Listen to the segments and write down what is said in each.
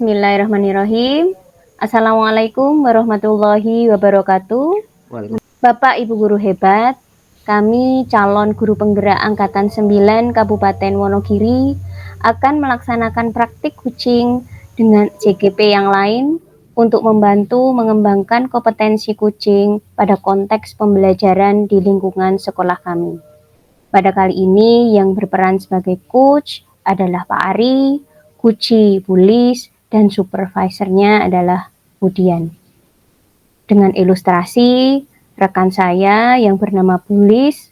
Bismillahirrahmanirrahim. Assalamualaikum warahmatullahi wabarakatuh. Waalaikumsalam. Bapak Ibu guru hebat, kami calon guru penggerak angkatan 9 Kabupaten Wonogiri akan melaksanakan praktik kucing dengan JGP yang lain untuk membantu mengembangkan kompetensi kucing pada konteks pembelajaran di lingkungan sekolah kami. Pada kali ini yang berperan sebagai coach adalah Pak Ari, Kuci Bulis, dan supervisornya adalah Budian. Dengan ilustrasi, rekan saya yang bernama Bulis,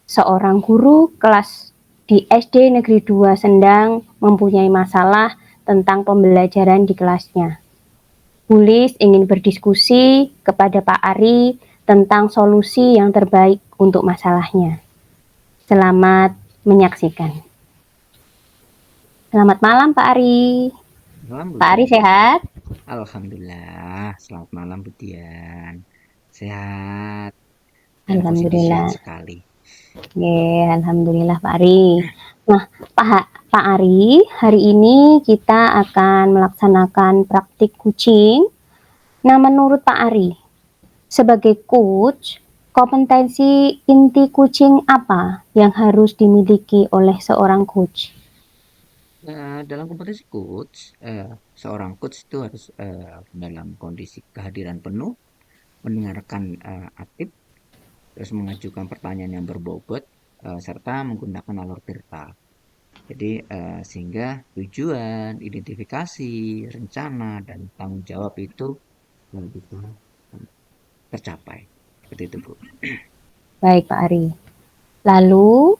seorang guru kelas di SD Negeri 2 Sendang mempunyai masalah tentang pembelajaran di kelasnya. Bulis ingin berdiskusi kepada Pak Ari tentang solusi yang terbaik untuk masalahnya. Selamat menyaksikan. Selamat malam Pak Ari. Pak Ari sehat? Alhamdulillah. Selamat malam Budian. Sehat dan positif Alhamdulillah. sekali. Alhamdulillah Pak Ari. Nah, Pak Ari, hari ini kita akan melaksanakan praktik kucing. Nah, menurut Pak Ari, sebagai coach, kompetensi inti kucing apa yang harus dimiliki oleh seorang coach? Dalam kompetensi coach, seorang coach itu harus dalam kondisi kehadiran penuh, mendengarkan aktif, terus mengajukan pertanyaan yang berbobot, serta menggunakan alur tirta. Jadi sehingga tujuan, identifikasi, rencana, dan tanggung jawab itu bisa tercapai. Seperti itu, Bu. Baik Pak Ari. Lalu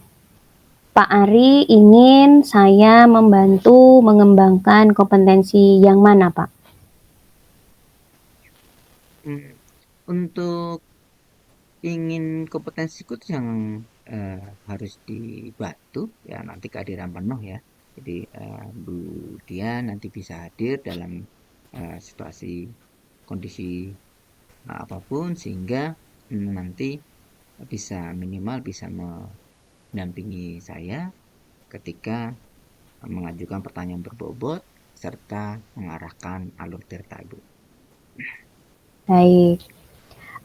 Pak Ari ingin saya membantu mengembangkan kompetensi yang mana, Pak? Hmm, Untuk ingin kompetensi coach yang harus dibantu ya nanti kehadiran penuh ya. Jadi Bu Dian nanti bisa hadir dalam situasi kondisi apapun sehingga nanti bisa minimal bisa mendampingi saya ketika mengajukan pertanyaan berbobot serta mengarahkan alur tirta Ibu. Baik.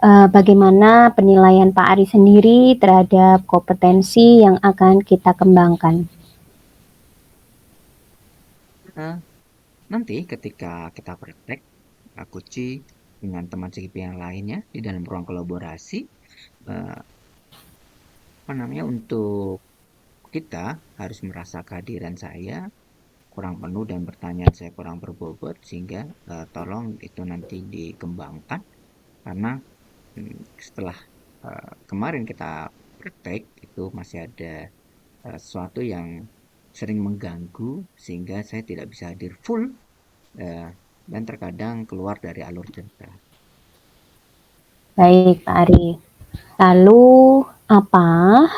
Bagaimana penilaian Pak Ari sendiri terhadap kompetensi yang akan kita kembangkan? Nah, nanti ketika kita praktek kunci dengan teman CGP yang lainnya di dalam ruang kolaborasi, eh, apa namanya untuk kita harus merasa kehadiran saya kurang penuh dan pertanyaan saya kurang berbobot sehingga tolong itu nanti dikembangkan karena setelah kemarin kita praktek itu masih ada sesuatu yang sering mengganggu sehingga saya tidak bisa hadir full eh, dan terkadang keluar dari alur cerita. Baik, Pak Ari. Lalu, apa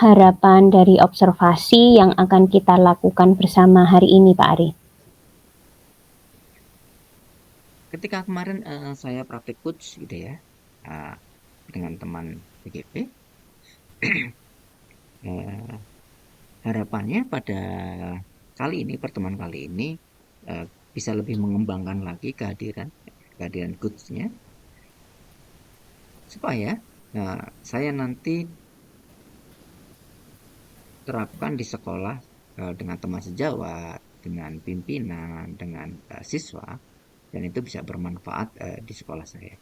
harapan dari observasi yang akan kita lakukan bersama hari ini, Pak Ari? Ketika kemarin saya praktik coach gitu ya dengan teman PGP, eh, harapannya pada kali ini pertemuan kali ini bisa lebih mengembangkan lagi kehadiran coachnya supaya saya nanti terapkan di sekolah dengan teman sejawat, dengan pimpinan, dengan siswa, dan itu bisa bermanfaat di sekolah saya.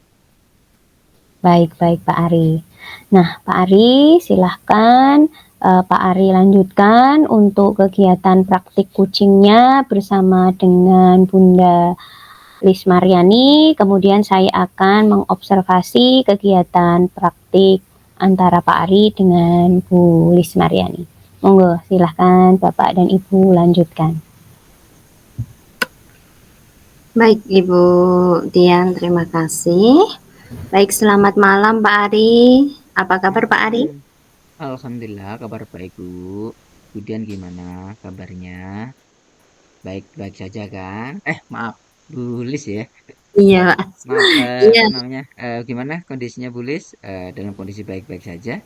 Baik Pak Ari. Nah, Pak Ari silahkan Pak Ari lanjutkan untuk kegiatan praktik kucingnya bersama dengan Bunda Lis Mariani. Kemudian saya akan mengobservasi kegiatan praktik antara Pak Ari dengan Bu Lis Mariani. Monggo silahkan Bapak dan Ibu lanjutkan. Baik Ibu Dian, terima kasih. Baik, selamat malam Pak Ari. Apa kabar Pak Ari? Alhamdulillah kabar baik Bu. Kemudian gimana kabarnya? Baik-baik saja kan? Maaf, Bulis ya. Iya, Maaf, iya. apa namanya? Gimana kondisinya Bulis? Dalam kondisi baik-baik saja?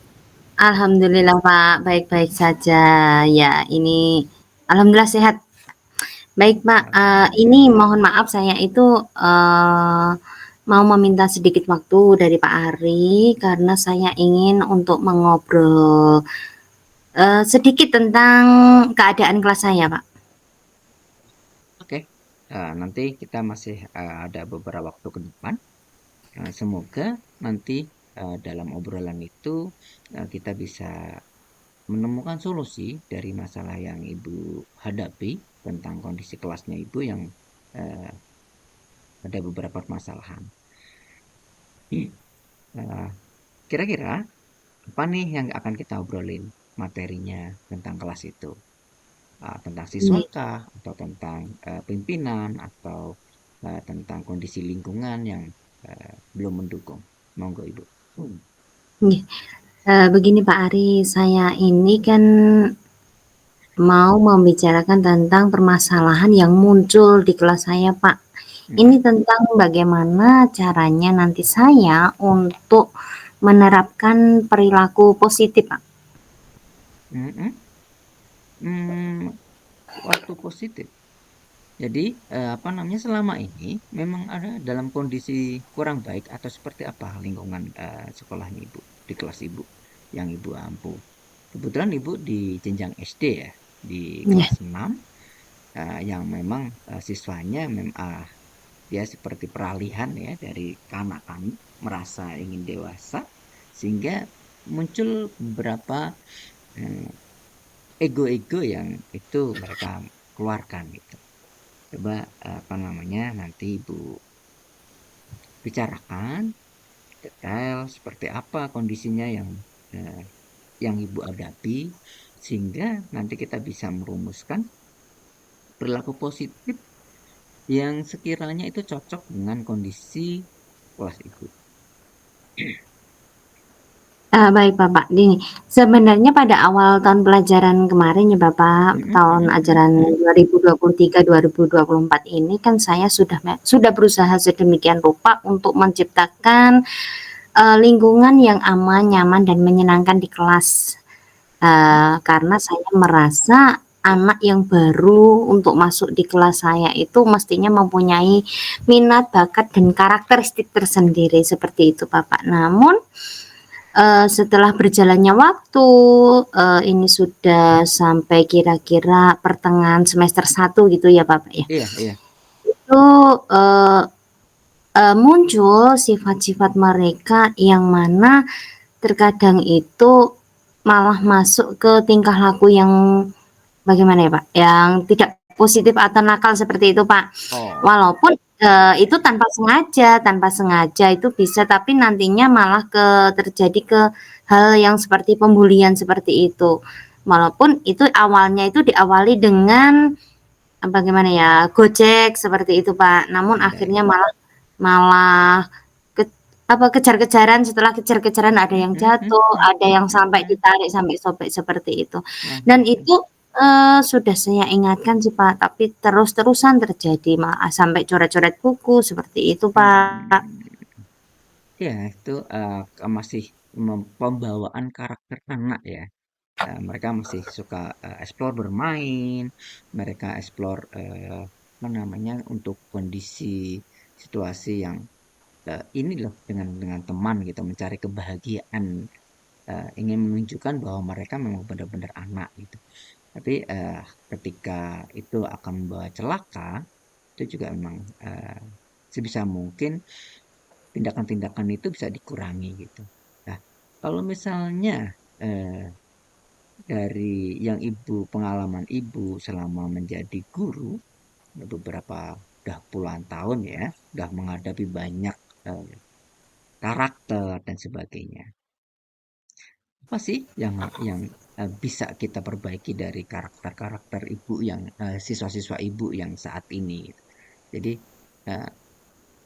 Alhamdulillah Pak, baik-baik saja. Ya, ini Alhamdulillah sehat. Baik, Pak. Ini mohon maaf saya itu mau meminta sedikit waktu dari Pak Ari karena saya ingin untuk mengobrol sedikit tentang keadaan kelas saya, Pak. Oke, nanti kita masih ada beberapa waktu ke depan. Semoga nanti dalam obrolan itu kita bisa menemukan solusi dari masalah yang Ibu hadapi tentang kondisi kelasnya Ibu yang eh, ada beberapa permasalahan. Eh, Kira-kira apa nih yang akan kita obrolin materinya tentang kelas itu? Tentang siswa Nggih, kah? Atau tentang pimpinan? Atau tentang kondisi lingkungan yang belum mendukung? Monggo Ibu. nggih. Begini Pak Ari, saya ini kan mau membicarakan tentang permasalahan yang muncul di kelas saya, Pak. Ini Mm-mm, tentang bagaimana caranya nanti saya untuk menerapkan perilaku positif, Pak. mm-mm. Hmm, waktu positif. Jadi, apa namanya, selama ini memang ada dalam kondisi kurang baik atau seperti apa lingkungan sekolahnya Ibu, di kelas Ibu yang Ibu ampu? Kebetulan Ibu di jenjang SD ya, di Ya, kelas 6, yang memang siswanya dia seperti peralihan ya dari kanak-kanak merasa ingin dewasa sehingga muncul beberapa eh, ego-ego yang itu mereka keluarkan gitu. Coba apa namanya nanti Ibu bicarakan detail seperti apa kondisinya eh, yang Ibu hadapi sehingga nanti kita bisa merumuskan perilaku positif yang sekiranya itu cocok dengan kondisi kelas Ibu. baik Bapak. Gini, sebenarnya pada awal tahun pelajaran kemarin ya Bapak, Mm-mm, tahun mm-mm, mm. ajaran 2023-2024 ini kan saya sudah berusaha sedemikian rupa untuk menciptakan lingkungan yang aman, nyaman, dan menyenangkan di kelas. Mm-mm. Karena saya merasa anak yang baru untuk masuk di kelas saya itu mestinya mempunyai minat, bakat, dan karakteristik tersendiri seperti itu, Bapak. Namun, setelah berjalannya waktu, ini sudah sampai kira-kira pertengahan semester 1 gitu ya, Bapak, ya. Iya, iya. Itu, eee muncul sifat-sifat mereka yang mana terkadang itu malah masuk ke tingkah laku yang bagaimana ya, Pak, yang tidak positif atau nakal seperti itu, Pak. Oh, Walaupun, oke. itu tanpa sengaja itu bisa, tapi nantinya malah terjadi ke hal yang seperti pembulian seperti itu. Walaupun itu awalnya itu diawali dengan, bagaimana ya, gocek seperti itu, Pak. Namun Iya, akhirnya iya. malah malah ke kejar-kejaran, setelah kejar-kejaran ada Mm, yang mm, mm, jatuh, mm, ada mm, yang mm, sampai mm. ditarik, sampai sobek seperti itu. Nah, Dan itu. itu, sudah saya ingatkan sih, Pak, tapi terus-terusan terjadi, malah sampai coret-coret buku, seperti itu, Pak. Hmm. Ya, itu masih pembawaan karakter anak ya. Mereka masih suka explore bermain, mereka explore apa namanya untuk kondisi situasi yang ini loh dengan teman gitu, mencari kebahagiaan, ingin menunjukkan bahwa mereka memang benar-benar anak gitu. Tapi ketika itu akan membawa celaka, itu juga memang sebisa mungkin tindakan-tindakan itu bisa dikurangi gitu. Nah, kalau misalnya eh, dari yang ibu pengalaman ibu selama menjadi guru beberapa udah puluhan tahun ya, udah menghadapi banyak eh, karakter dan sebagainya. Apa sih yang bisa kita perbaiki dari karakter-karakter ibu yang siswa-siswa ibu yang saat ini? Jadi eh,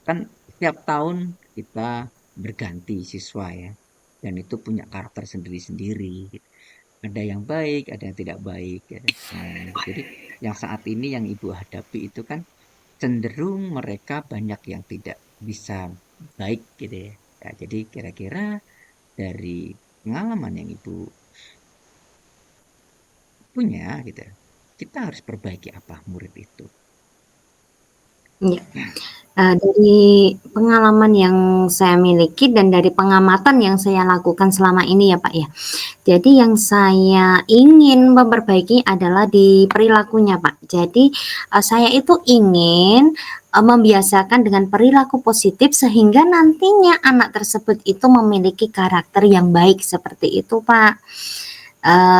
kan setiap tahun kita berganti siswa ya, dan itu punya karakter sendiri-sendiri. Ada yang baik, ada yang tidak baik. Ya. Jadi yang saat ini yang ibu hadapi itu kan cenderung mereka banyak yang tidak bisa baik gitu ya. Ya, jadi kira-kira dari pengalaman yang ibu punya gitu, kita harus perbaiki apa murid itu? Iya. Dari pengalaman yang saya miliki dan dari pengamatan yang saya lakukan selama ini ya, Pak, ya. Jadi yang saya ingin memperbaiki adalah di perilakunya, Pak. Jadi, saya itu ingin, membiasakan dengan perilaku positif sehingga nantinya anak tersebut itu memiliki karakter yang baik seperti itu, Pak.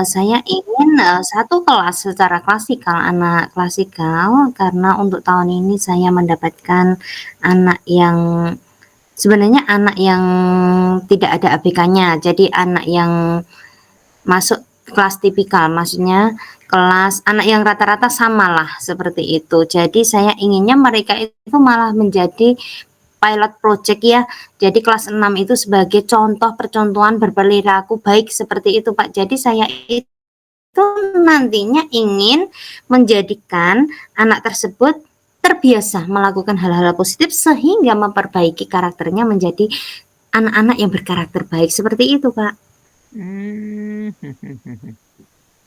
Saya ingin, satu kelas secara klasikal, anak klasikal, karena untuk tahun ini saya mendapatkan anak yang sebenarnya anak yang tidak ada ABK-nya. Jadi anak yang masuk kelas tipikal, maksudnya kelas anak yang rata-rata samalah seperti itu. Jadi saya inginnya mereka itu malah menjadi pilot project ya. Jadi kelas 6 itu sebagai contoh percontohan berperilaku baik seperti itu, Pak. Jadi saya itu nantinya ingin menjadikan anak tersebut terbiasa melakukan hal-hal positif sehingga memperbaiki karakternya menjadi anak-anak yang berkarakter baik seperti itu, Pak. Hmm,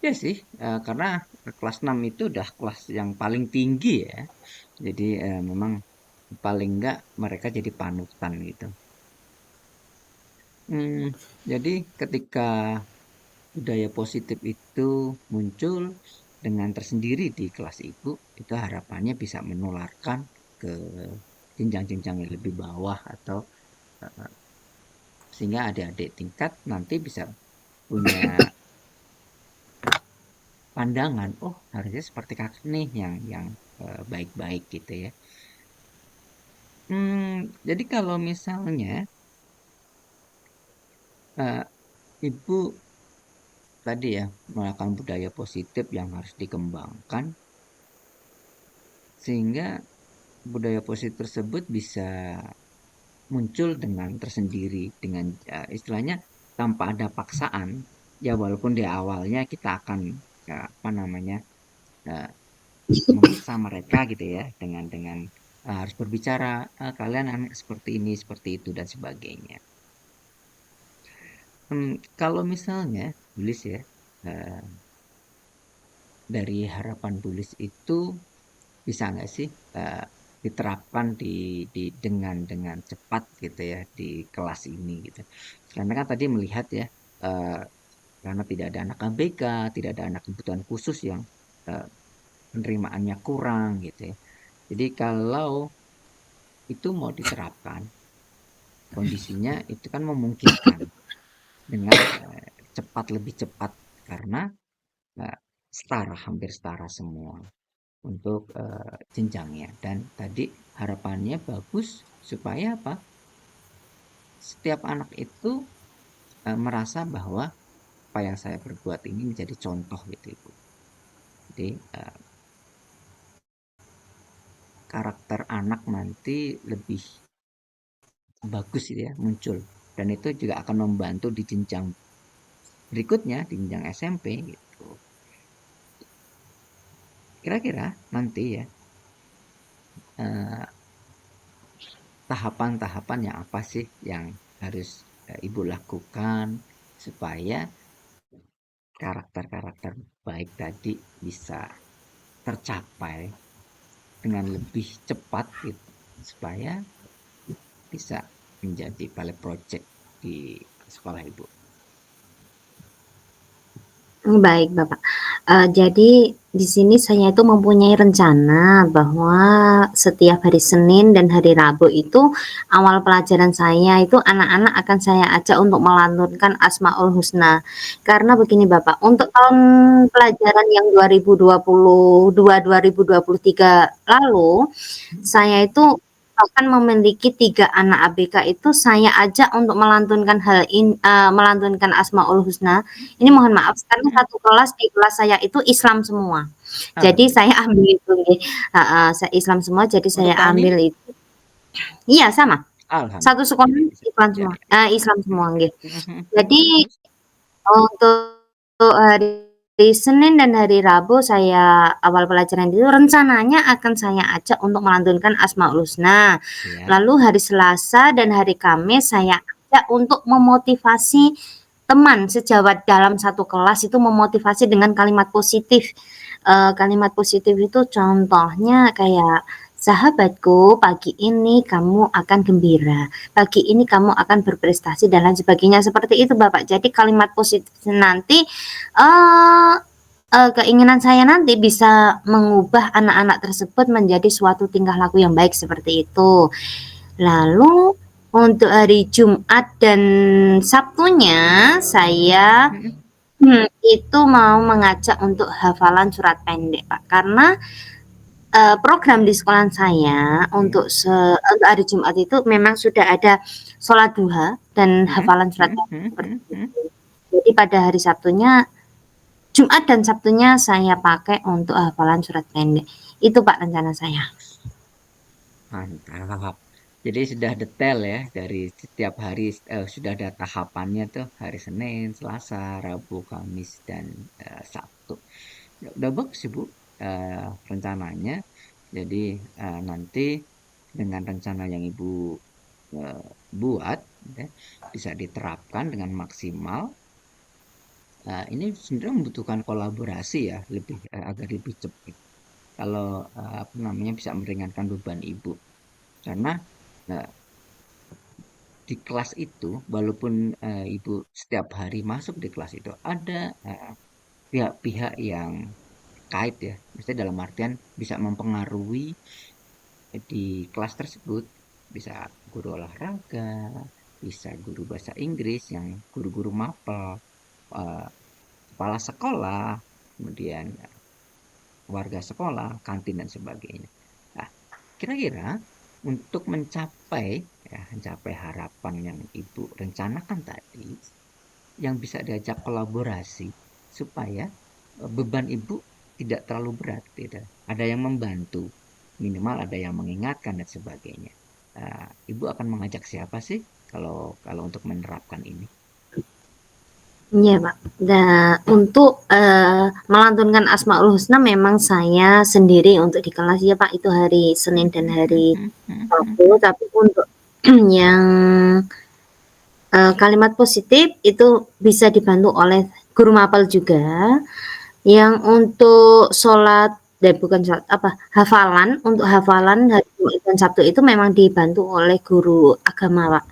ya sih, karena kelas 6 itu udah kelas yang paling tinggi ya. Jadi memang paling enggak mereka jadi panutan gitu. Jadi ketika budaya positif itu muncul dengan tersendiri di kelas itu harapannya bisa menularkan ke jenjang-jenjang yang lebih bawah atau eh, sehingga adik-adik tingkat nanti bisa punya pandangan, oh harusnya seperti kakak nih yang baik-baik gitu ya. Jadi kalau misalnya eh, ibu tadi ya melakukan budaya positif yang harus dikembangkan sehingga budaya positif tersebut bisa muncul dengan tersendiri dengan istilahnya tanpa ada paksaan ya walaupun di awalnya kita akan apa namanya eh, memaksa mereka gitu ya dengan harus berbicara kalian anak seperti itu dan sebagainya. Kalau misalnya tulis ya eh, dari harapan tulis itu bisa nggak sih diterapkan dengan cepat gitu ya di kelas ini gitu. Karena kan tadi melihat ya eh, karena tidak ada anak ABK, tidak ada anak kebutuhan khusus yang eh, penerimaannya kurang gitu ya. Jadi kalau itu mau diterapkan, kondisinya itu kan memungkinkan dengan cepat lebih cepat karena eh, hampir setara semua untuk jenjangnya. Dan tadi harapannya bagus supaya apa? Setiap anak itu merasa bahwa apa yang saya perbuat ini menjadi contoh gitu Ibu. Jadi karakter anak nanti lebih bagus gitu ya muncul dan itu juga akan membantu di jenjang berikutnya di jenjang SMP gitu. Kira-kira nanti ya eh, tahapan-tahapan yang apa sih yang harus Ibu lakukan supaya karakter-karakter baik tadi bisa tercapai dengan lebih cepat gitu supaya bisa menjadi pilot project di sekolah Ibu. Baik, Bapak. Jadi di sini saya itu mempunyai rencana bahwa setiap hari Senin dan hari Rabu itu awal pelajaran saya itu anak-anak akan saya ajak untuk melantunkan Asmaul Husna. Karena begini Bapak, untuk tahun pelajaran yang 2022-2023 lalu, saya itu bahkan memiliki 3 anak ABK itu saya ajak untuk melantunkan Asmaul Husna. Ini mohon maaf karena satu kelas di kelas saya itu Islam semua. Jadi saya ambil itu nggih, saya Islam semua jadi Untuk saya Tani? ambil itu. Iya sama, satu Alhamdulillah. sekolah Ya, ya, Islam ya, semua, ya. Islam semua nggih. Jadi Terus? untuk hari Senin dan hari Rabu saya awal pelajaran itu rencananya akan saya ajak untuk melantunkan Asmaul Husna. Ya. Lalu hari Selasa dan hari Kamis saya ajak untuk memotivasi teman sejawat dalam satu kelas itu memotivasi dengan kalimat positif. Kalimat positif itu contohnya kayak sahabatku, pagi ini kamu akan gembira, pagi ini kamu akan berprestasi dan lain sebagainya seperti itu Bapak. Jadi kalimat positif nanti eh keinginan saya nanti bisa mengubah anak-anak tersebut menjadi suatu tingkah laku yang baik seperti itu. Lalu untuk hari Jumat dan Sabtunya saya Mm-mm. itu mau mengajak untuk hafalan surat pendek, Pak. Karena program di sekolah saya Iya. untuk hari Jumat itu memang sudah ada sholat duha dan Mm-mm. hafalan surat Mm-mm. pendek seperti Mm-mm. itu. Jadi pada hari Sabtunya, Jumat dan Sabtunya saya pakai untuk hafalan surat pendek. Itu Pak rencana saya. Mantap. Jadi sudah detail ya dari setiap hari, sudah ada tahapannya tuh hari Senin, Selasa, Rabu, Kamis, dan Sabtu. Ya, udah bagus sih Bu, rencananya. Jadi nanti dengan rencana yang Ibu buat ya, bisa diterapkan dengan maksimal. Ini sebenarnya membutuhkan kolaborasi ya, lebih agar lebih cepat. Kalau apa namanya bisa meringankan beban Ibu, karena eh, di kelas itu, walaupun Ibu setiap hari masuk di kelas itu, ada pihak-pihak yang kait ya, maksudnya dalam artian bisa mempengaruhi di kelas tersebut, bisa guru olahraga, bisa guru bahasa Inggris yang guru-guru mapel, eh, kepala sekolah, kemudian warga sekolah, kantin dan sebagainya. Nah, kira-kira untuk mencapai harapan yang Ibu rencanakan tadi, yang bisa diajak kolaborasi supaya beban Ibu tidak terlalu berat, tidak. Ada yang membantu, minimal ada yang mengingatkan dan sebagainya. Ibu akan mengajak siapa sih kalau kalau untuk menerapkan ini? Iya Pak. Nah, untuk melantunkan Asmaul Husna memang saya sendiri untuk di kelas ya Pak, itu hari Senin dan hari Rabu. Tapi untuk yang kalimat positif itu bisa dibantu oleh guru mapel juga. Yang untuk sholat dan bukan sholat apa hafalan, untuk hafalan hari Jumat dan Sabtu itu memang dibantu oleh guru agama Pak.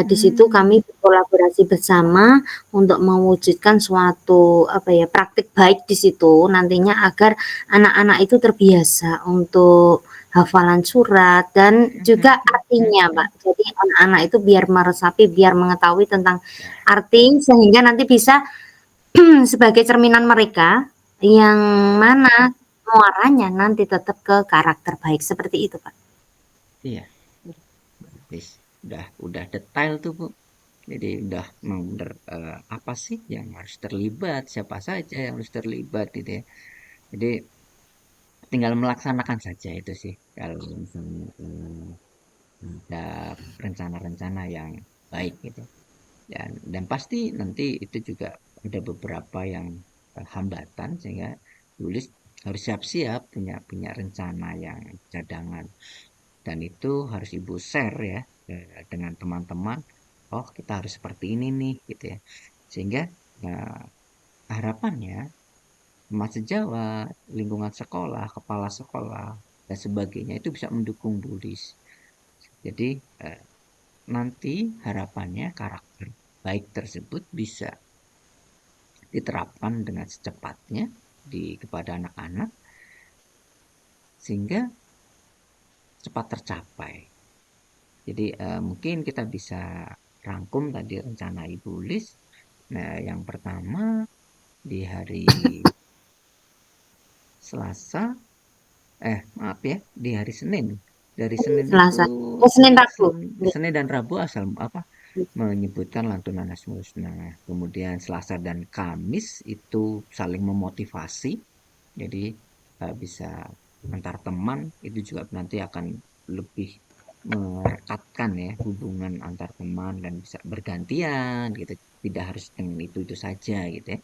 Di situ Hmm, kami berkolaborasi bersama untuk mewujudkan suatu apa ya praktik baik di situ nantinya agar anak-anak itu terbiasa untuk hafalan surat dan juga artinya, Pak. Jadi anak-anak itu biar meresapi, biar mengetahui tentang ya, arti sehingga nanti bisa sebagai cerminan mereka yang mana muaranya nanti tetap ke karakter baik seperti itu, Pak. iya, wis, udah detail tuh Bu. Jadi udah memang bener apa sih yang harus terlibat, siapa saja yang harus terlibat gitu ya. Jadi tinggal melaksanakan saja itu sih kalau misalnya ada rencana-rencana yang baik gitu. Dan pasti nanti itu juga ada beberapa yang hambatan sehingga tulis harus siap-siap punya punya rencana yang cadangan dan itu harus Ibu share ya dengan teman-teman. Oh, kita harus seperti ini nih gitu ya. Sehingga eh, harapannya Mas sejawat, lingkungan sekolah, kepala sekolah dan sebagainya itu bisa mendukung Bulis. Jadi nanti harapannya karakter baik tersebut bisa diterapkan dengan secepatnya kepada anak-anak sehingga cepat tercapai. Jadi mungkin kita bisa rangkum tadi rencana Ibu Lis. Nah, yang pertama di hari Selasa, maaf ya, di hari Senin. Dari Senin itu Selasa. Senin Rabu. Senin dan Rabu asal apa menyebutkan lantunan Asmaul Husna. Kemudian Selasa dan Kamis itu saling memotivasi. Jadi bisa antar teman itu juga nanti akan lebih merekatkan ya hubungan antar teman dan bisa bergantian gitu. Tidak harus dengan itu saja gitu ya.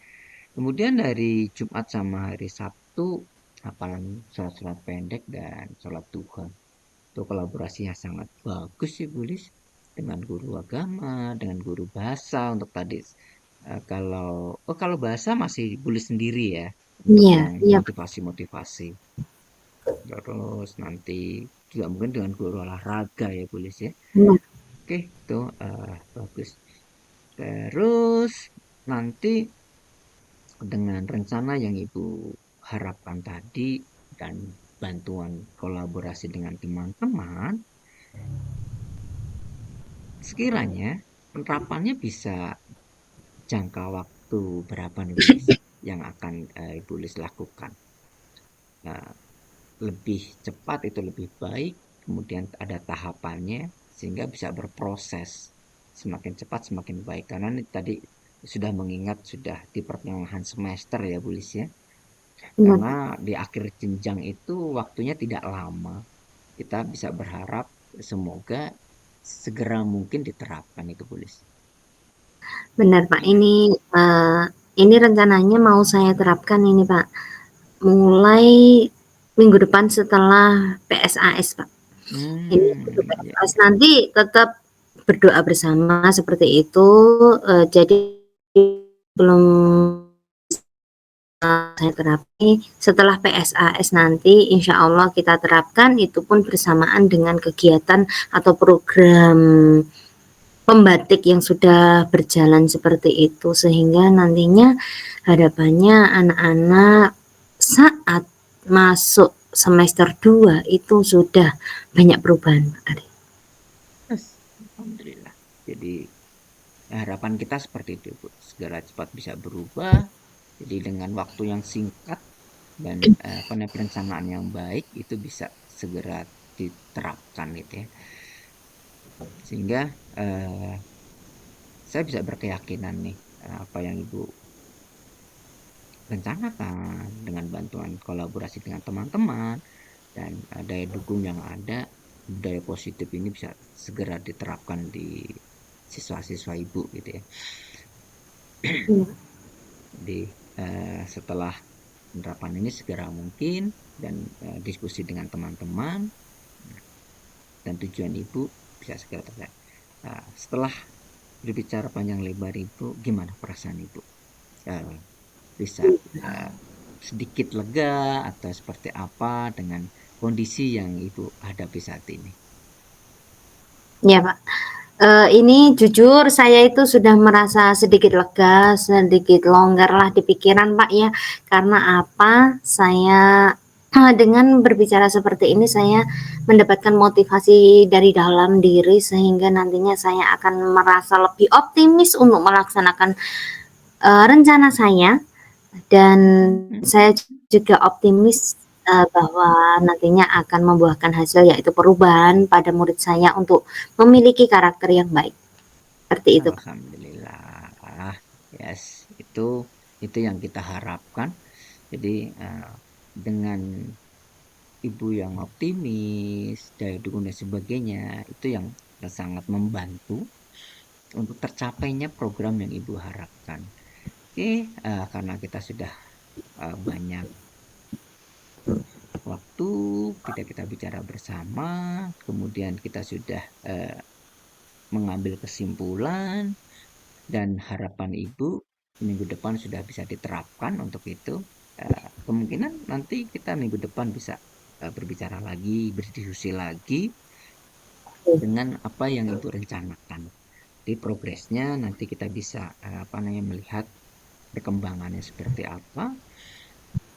Kemudian dari Jumat sama hari Sabtu hafalan surat-surat pendek dan sholat duha. Itu kolaborasinya sangat bagus sih Bulis dengan guru agama, dengan guru bahasa untuk tadi kalau bahasa masih Bulis sendiri ya untuk Iya, yang iya, motivasi-motivasi. Terus nanti juga mungkin dengan guru olahraga ya Bu Lis ya. Benar. Oke, itu bagus. Terus nanti dengan rencana yang Ibu harapkan tadi dan bantuan kolaborasi dengan teman-teman, sekiranya penerapannya bisa jangka waktu berapa nih Bu Lis yang akan Ibu Lis lakukan? Nah, lebih cepat itu lebih baik, kemudian ada tahapannya sehingga bisa berproses. Semakin cepat semakin baik karena ini tadi sudah mengingat sudah di pertengahan semester ya Bu Lis ya. Benar, Karena Pak. di akhir jenjang itu waktunya tidak lama. Kita bisa berharap semoga segera mungkin diterapkan itu Bu Lis. Benar, Pak. Ini rencananya mau saya terapkan ini, Pak. Mulai minggu depan setelah PSAS, Pak. Ini untuk Ya, PSAS ya. nanti tetap berdoa bersama seperti itu. Jadi belum saya terapi setelah PSAS nanti insya Allah kita terapkan itu pun bersamaan dengan kegiatan atau program pembatik yang sudah berjalan seperti itu sehingga nantinya harapannya anak-anak saat masuk semester 2 itu sudah banyak perubahan, Pak Ari. Yes. Alhamdulillah. Jadi harapan kita seperti itu Bu. Segera cepat bisa berubah. Jadi dengan waktu yang singkat dan perencanaan yang baik itu bisa segera diterapkan gitu ya. Sehingga eh, saya bisa berkeyakinan nih apa yang Ibu rencanakan dengan bantuan kolaborasi dengan teman-teman dan daya dukung yang ada, budaya positif ini bisa segera diterapkan di siswa-siswa Ibu gitu ya. Iya. Jadi setelah penerapan ini segera mungkin dan diskusi dengan teman-teman dan tujuan Ibu bisa segera tercapai. Nah, setelah berbicara panjang lebar Ibu, gimana perasaan Ibu? Eh, bisa sedikit lega atau seperti apa dengan kondisi yang Ibu hadapi saat ini? Ya, Pak. Ini jujur saya itu sudah merasa sedikit lega, sedikit longgar lah di pikiran, Pak, ya. Karena apa? Saya dengan berbicara seperti ini saya mendapatkan motivasi dari dalam diri sehingga nantinya saya akan merasa lebih optimis untuk melaksanakan rencana saya dan saya juga optimis bahwa nantinya akan membuahkan hasil yaitu perubahan pada murid saya untuk memiliki karakter yang baik. Seperti itu, Pak. Alhamdulillah. Yes, itu yang kita harapkan. Jadi dengan Ibu yang optimis, daya dukung dan sebagainya, itu yang sangat membantu untuk tercapainya program yang Ibu harapkan. Oke, karena kita sudah banyak waktu, kita bicara bersama, kemudian kita sudah mengambil kesimpulan dan harapan Ibu minggu depan sudah bisa diterapkan untuk itu. Kemungkinan nanti kita minggu depan bisa berbicara lagi, berdiskusi lagi dengan apa yang Ibu rencanakan. Di progresnya nanti kita bisa melihat perkembangannya seperti apa.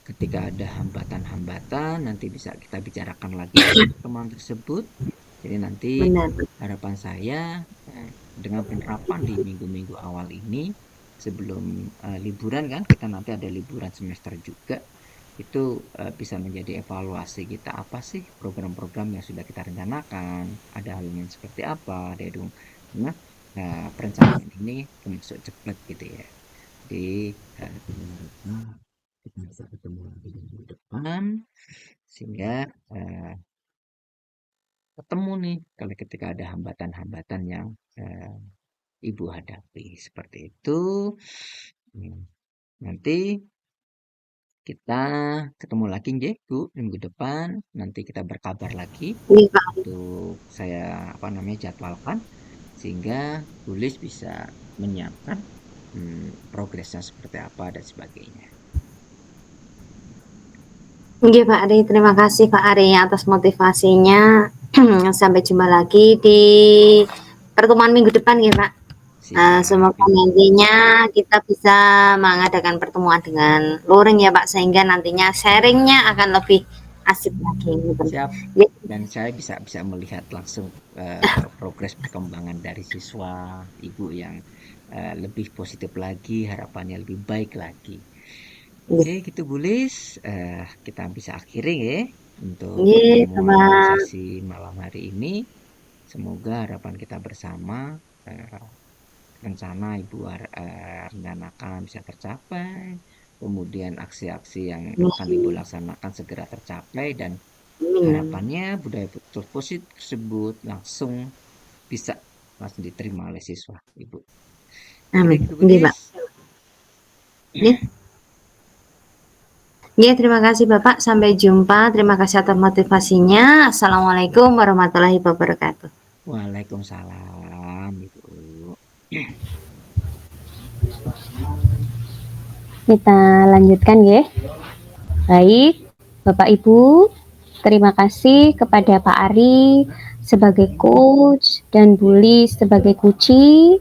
Ketika ada hambatan-hambatan, nanti bisa kita bicarakan lagi dengan teman tersebut. Jadi nanti Benar. harapan saya dengan penerapan di minggu-minggu awal ini sebelum liburan kan kita nanti ada liburan semester juga itu bisa menjadi evaluasi kita apa sih program-program yang sudah kita rencanakan ada hal yang seperti apa dari dong nah perencanaan ini termasuk cepat gitu ya jadi kita bisa ketemu lagi di minggu depan sehingga eh, ketemu nih kalau ketika ada hambatan-hambatan yang eh, Ibu hadapi seperti itu. Nanti kita ketemu lagi nggih Bu minggu depan. Nanti kita berkabar lagi Ini, Pak. untuk saya jadwalkan sehingga tulis bisa menyiapkan progresnya seperti apa dan sebagainya. Nggih Pak Ari, terima kasih Pak Ari atas motivasinya. Sampai jumpa lagi di pertemuan minggu depan ya Pak. Siap, Semoga Ibu. nantinya kita bisa mengadakan pertemuan dengan luring ya Pak, sehingga nantinya sharingnya akan lebih asik lagi gitu. Siap. Ya, Dan saya bisa melihat langsung progres perkembangan dari siswa Ibu yang lebih positif lagi, harapannya lebih baik lagi. nggih. Oke, gitu Bu Lis. Kita bisa akhiri ya untuk Nggih, pertemuan Bapak. sesi malam hari ini. Semoga harapan kita bersama, rencana Ibu rencanakan bisa tercapai. Kemudian aksi-aksi yang akan Ibu laksanakan segera tercapai dan Amin. harapannya budaya positif tersebut bisa langsung diterima oleh siswa Ibu. Oke deh Amin. gitu Bu Nggih, Pak. Lis. Nggih. Nggih, terima kasih Bapak. Sampai jumpa. Terima kasih atas motivasinya. Assalamualaikum warahmatullahi wabarakatuh. Waalaikumsalam Ibu. Kita lanjutkan ya. Baik, Bapak Ibu, terima kasih kepada Pak Ari sebagai coach dan Bu Lis sebagai kuci.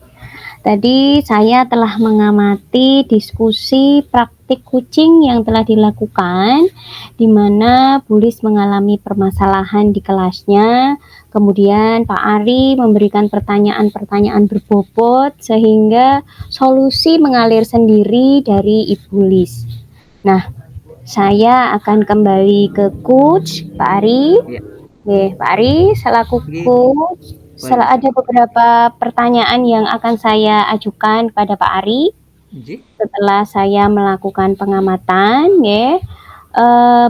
Tadi saya telah mengamati diskusi praktik kucing yang telah dilakukan, di mana Bu Lis mengalami permasalahan di kelasnya. Kemudian Pak Ari memberikan pertanyaan-pertanyaan berbobot sehingga solusi mengalir sendiri dari Ibu Lis. Nah, saya akan kembali ke coach Pak Ari. Ya, Pak Ari selaku nggih. coach, ada Waalaikumsalam. beberapa pertanyaan yang akan saya ajukan kepada Pak Ari Nggih. setelah saya melakukan pengamatan,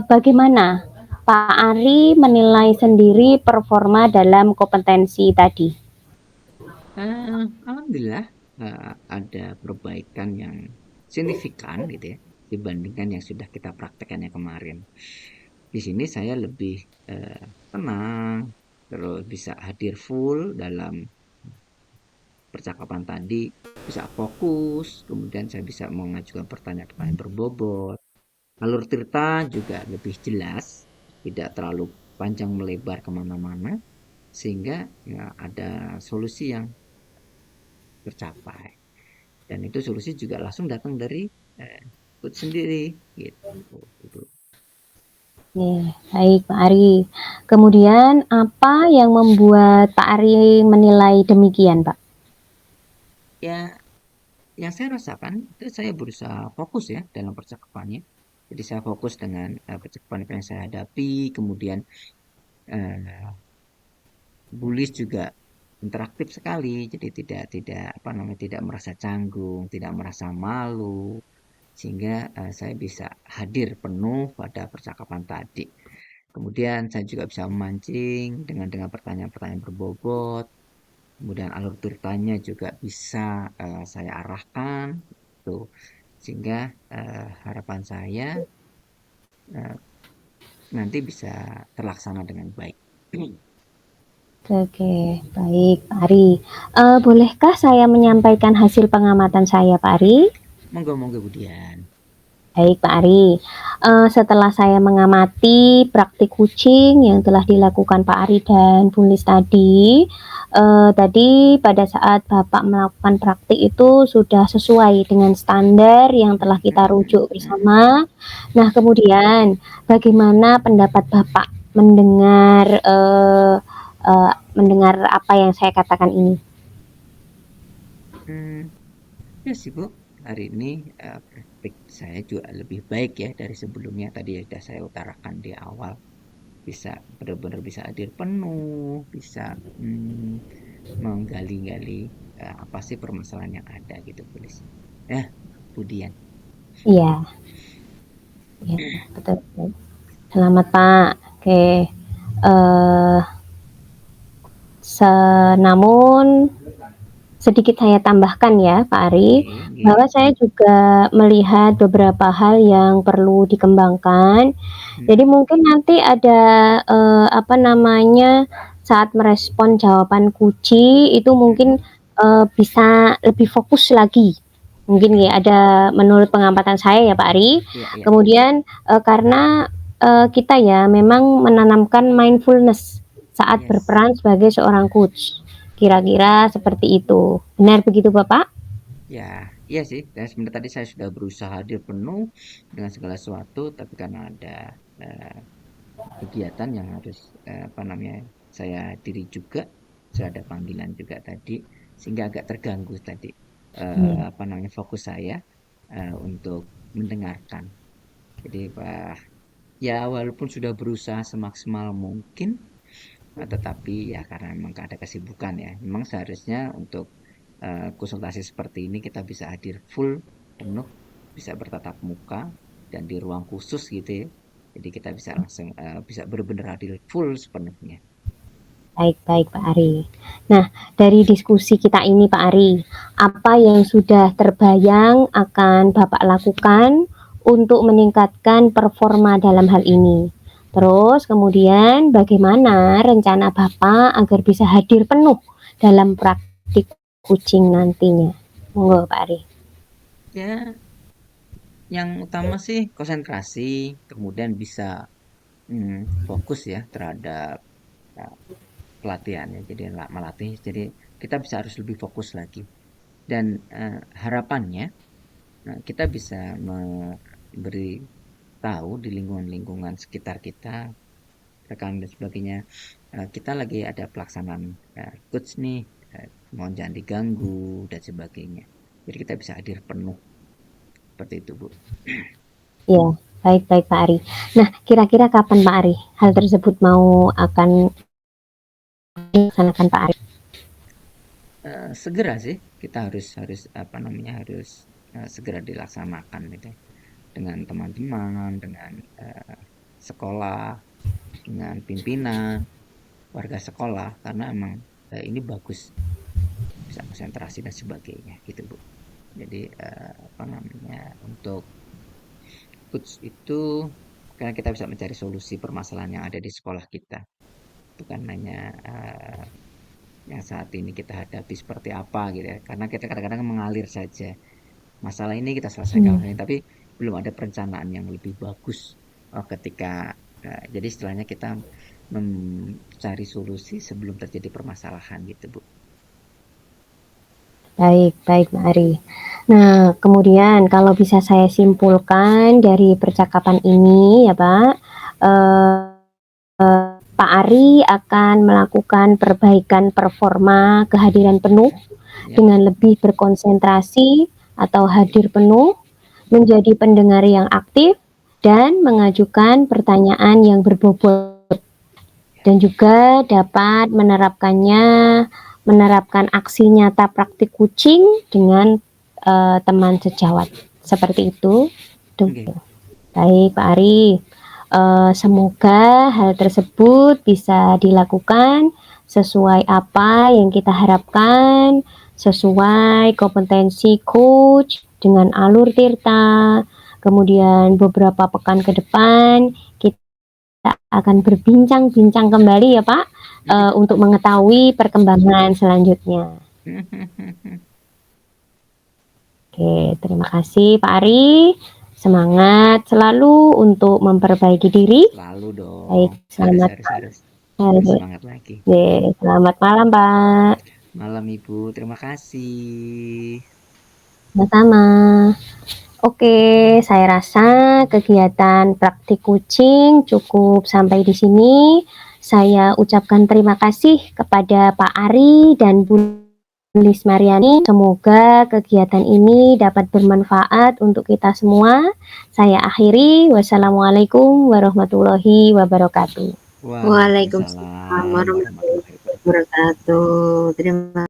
bagaimana Pak Ari menilai sendiri performa dalam kompetensi tadi? Alhamdulillah ada perbaikan yang signifikan gitu ya dibandingkan yang sudah kita praktekkannya kemarin. Di sini saya lebih tenang, terus bisa hadir full dalam percakapan tadi, bisa fokus, kemudian saya bisa mengajukan pertanyaan-pertanyaan berbobot. Alur cerita juga lebih jelas, tidak terlalu panjang melebar kemana-mana, sehingga ya, ada solusi yang tercapai. Dan itu solusi juga langsung datang dari coach sendiri gitu. Gitu. Baik Pak Ari. Kemudian apa yang membuat Pak Ari menilai demikian, Pak? Ya, yang saya rasakan itu saya berusaha fokus ya dalam percakapannya. Jadi saya fokus dengan percakapan apa yang saya hadapi, kemudian eh, Bulis juga interaktif sekali, jadi tidak apa namanya tidak merasa canggung, tidak merasa malu, sehingga saya bisa hadir penuh pada percakapan tadi. Kemudian saya juga bisa memancing dengan pertanyaan-pertanyaan berbobot. Kemudian alur ceritanya juga bisa saya arahkan, tuh sehingga harapan saya eh, nanti bisa terlaksana dengan baik. Oke, baik Pak Ari. Bolehkah saya menyampaikan hasil pengamatan saya, Pak Ari? Monggo monggo Budian. Baik Pak Ari, setelah saya mengamati praktik kucing yang telah dilakukan Pak Ari dan Bulis tadi pada saat Bapak melakukan praktik itu sudah sesuai dengan standar yang telah kita rujuk bersama. Nah, kemudian bagaimana pendapat Bapak mendengar apa yang saya katakan ini? Hmm, ya sih Bu, hari ini praktik saya juga lebih baik ya dari sebelumnya. Tadi sudah saya utarakan di awal, bisa benar-benar bisa hadir penuh, bisa menggali-gali apa sih permasalahan yang ada gitu, Bulis. Ya, Budian. Iya, ya, betul, betul. Selamat Pak. Oke. Eh, namun sedikit saya tambahkan ya Pak Ari, Oke, oke. bahwa saya juga melihat beberapa hal yang perlu dikembangkan. Jadi mungkin nanti ada saat merespon jawaban kunci itu mungkin bisa lebih fokus lagi. Mungkin ya ada menurut pengamatan saya ya Pak Ari. Iya, iya. Kemudian karena kita ya memang menanamkan mindfulness saat Yes. berperan sebagai seorang coach. Kira-kira seperti itu. Benar begitu, Bapak? Ya, iya sih. Dan sebenarnya tadi saya sudah berusaha hadir penuh dengan segala sesuatu, tapi karena ada kegiatan yang harus apa namanya saya hadiri juga, sudah ada panggilan juga tadi, sehingga agak terganggu tadi Iya. apa namanya fokus saya untuk mendengarkan. Jadi ya walaupun sudah berusaha semaksimal mungkin, tetapi ya karena memang ada kesibukan ya, memang seharusnya untuk konsultasi seperti ini kita bisa hadir full penuh, bisa bertatap muka dan di ruang khusus gitu ya. Jadi kita bisa langsung bisa benar-benar hadir full sepenuhnya. Baik-baik Pak Ari. Nah, dari diskusi kita ini Pak Ari, apa yang sudah terbayang akan Bapak lakukan untuk meningkatkan performa dalam hal ini? Terus kemudian bagaimana rencana Bapak agar bisa hadir penuh dalam praktik coaching nantinya? Monggo Pak Ari. Ya, yang utama sih konsentrasi, kemudian bisa fokus ya terhadap uh, pelatihannya. Jadi melatih, jadi kita bisa harus lebih fokus lagi. Dan harapannya kita bisa memberi tahu di lingkungan-lingkungan sekitar kita, rekan dan sebagainya, kita lagi ada pelaksanaan coach nih, mohon jangan diganggu dan sebagainya. Jadi kita bisa hadir penuh seperti itu, Bu. Ya, baik-baik Pak Ari. Nah, kira-kira kapan Pak Ari hal tersebut mau akan dilaksanakan Pak Ari? Segera sih kita harus harus apa namanya harus segera dilaksanakan gitu dengan teman-teman, dengan sekolah, dengan pimpinan, warga sekolah karena emang ini bagus bisa konsentrasi dan sebagainya gitu Bu. Jadi apa namanya untuk coach itu karena kita bisa mencari solusi permasalahan yang ada di sekolah kita bukan hanya yang saat ini kita hadapi seperti apa gitu ya karena kita kadang-kadang mengalir saja masalah ini kita selesaikan Hmm. masalah ini, tapi belum ada perencanaan yang lebih bagus ketika jadi istilahnya kita mencari solusi sebelum terjadi permasalahan gitu Bu. Baik, baik Mbak Ari. Nah, kemudian kalau bisa saya simpulkan dari percakapan ini ya Pak, Pak Ari akan melakukan perbaikan performa kehadiran penuh Ya, dengan lebih berkonsentrasi atau hadir penuh, menjadi pendengar yang aktif, dan mengajukan pertanyaan yang berbobot, dan juga dapat menerapkan aksi nyata praktik coaching dengan teman sejawat. Seperti itu. oke. Baik Pak Ari, semoga hal tersebut bisa dilakukan sesuai apa yang kita harapkan, sesuai kompetensi coach dengan alur Tirta. Kemudian beberapa pekan ke depan kita akan berbincang-bincang kembali ya Pak, untuk mengetahui perkembangan selanjutnya. Oke, terima kasih Pak Ari. Semangat selalu untuk memperbaiki diri. Lalu dong Baik, harus selamat harus harus semangat lagi. selamat malam Pak. Malam Ibu, terima kasih. Sama-sama. Oke, saya rasa kegiatan praktik coaching cukup sampai di sini. Saya ucapkan terima kasih kepada Pak Ari dan Bu Lis Mariani. Semoga kegiatan ini dapat bermanfaat untuk kita semua. Saya akhiri. Wassalamualaikum warahmatullahi wabarakatuh. Waalaikumsalam Waalaikumsalam warahmatullahi warahmatullahi wabarakatuh. wabarakatuh. Terima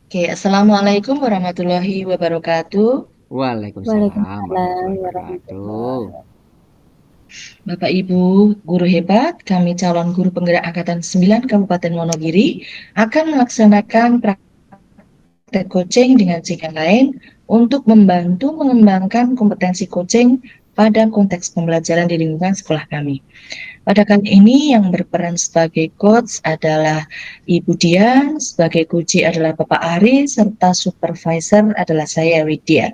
Oke, Assalamualaikum warahmatullahi wabarakatuh. Waalaikumsalam Waalaikumsalam warahmatullahi wabarakatuh. warahmatullahi Bapak Ibu guru hebat, kami calon guru penggerak angkatan 9 Kabupaten Wonogiri akan melaksanakan praktek coaching dengan cara lain untuk membantu mengembangkan kompetensi coaching pada konteks pembelajaran di lingkungan sekolah kami. Pada kali ini yang berperan sebagai coach adalah Ibu Dian, sebagai coach adalah Bapak Ari, serta supervisor adalah saya, Widya.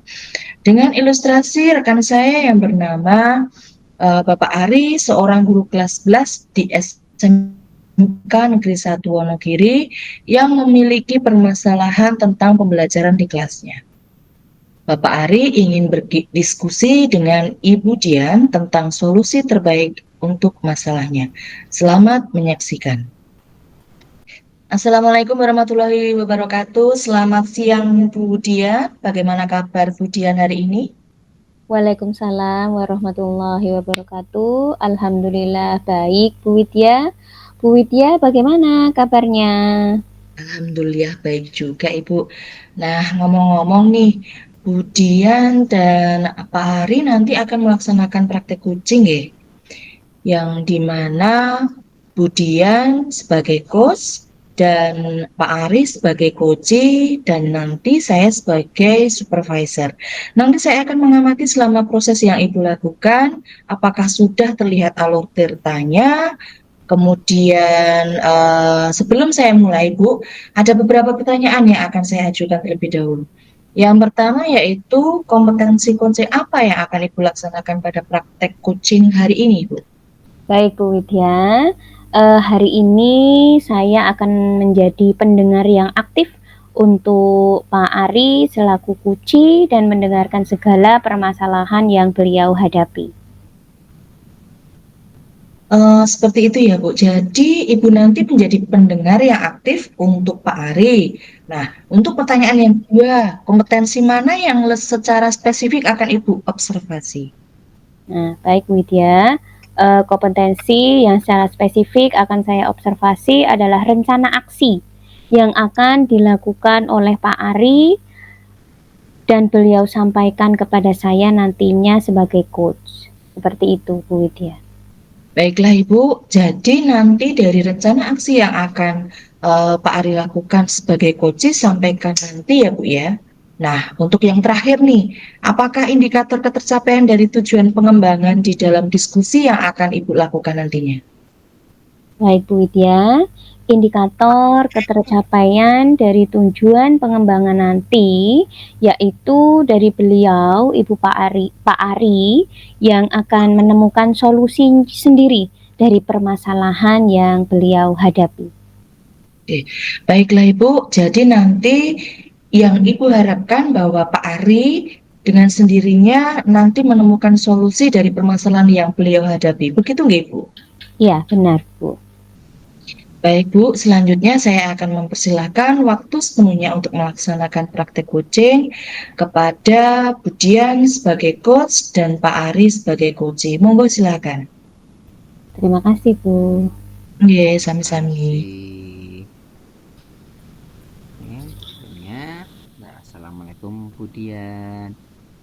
Dengan ilustrasi rekan saya yang bernama Bapak Ari, seorang guru kelas 11 di SMK Negeri 1 Wonogiri yang memiliki permasalahan tentang pembelajaran di kelasnya. Bapak Ari ingin berdiskusi dengan Ibu Dian tentang solusi terbaik untuk masalahnya. Selamat menyaksikan. Assalamualaikum warahmatullahi wabarakatuh. Selamat siang Bu Dian. Bagaimana kabar Bu Dian hari ini? Waalaikumsalam warahmatullahi wabarakatuh. Alhamdulillah baik, Bu Widya. Bu Widya, bagaimana kabarnya? Alhamdulillah baik juga Ibu. Nah, ngomong-ngomong nih, Bu Dian dan Pak Hari nanti akan melaksanakan praktek kucing ya, yang dimana Bu Dian sebagai coach dan Pak Ari sebagai coach dan nanti saya sebagai supervisor. Nanti saya akan mengamati selama proses yang Ibu lakukan, apakah sudah terlihat alur ceritanya. Kemudian sebelum saya mulai Bu, ada beberapa pertanyaan yang akan saya ajukan terlebih dahulu. Yang pertama yaitu kompetensi coaching apa yang akan Ibu laksanakan pada praktek coaching hari ini Bu? Baik, Bu Widya. Hari ini saya akan menjadi pendengar yang aktif untuk Pak Ari selaku kuci dan mendengarkan segala permasalahan yang beliau hadapi. Seperti itu ya Bu. Jadi Ibu nanti menjadi pendengar yang aktif untuk Pak Ari. Nah, untuk pertanyaan yang kedua, kompetensi mana yang secara spesifik akan Ibu observasi? Nah, baik Bu Widya. Kompetensi yang secara spesifik akan saya observasi adalah rencana aksi yang akan dilakukan oleh Pak Ari dan beliau sampaikan kepada saya nantinya sebagai coach. Seperti itu Bu Widya. Baiklah Ibu, jadi nanti dari rencana aksi yang akan Pak Ari lakukan sebagai coach sampaikan nanti ya Bu ya. Nah, untuk yang terakhir nih, apakah indikator ketercapaian dari tujuan pengembangan di dalam diskusi yang akan Ibu lakukan nantinya? Baik Bu Widya, indikator ketercapaian dari tujuan pengembangan nanti yaitu dari beliau Ibu Pak Ari yang akan menemukan solusi sendiri dari permasalahan yang beliau hadapi. Baiklah Ibu, jadi nanti yang Ibu harapkan bahwa Pak Ari dengan sendirinya nanti menemukan solusi dari permasalahan yang beliau hadapi. Begitu nggak Ibu? Iya, benar Bu. Baik Bu, selanjutnya saya akan mempersilahkan waktu sepenuhnya untuk melaksanakan praktek coaching kepada Bu Dian sebagai coach dan Pak Ari sebagai coach. Monggo silakan. Terima kasih Bu. Oke, sami-sami. Sebelumnya, assalamualaikum Bu Dian.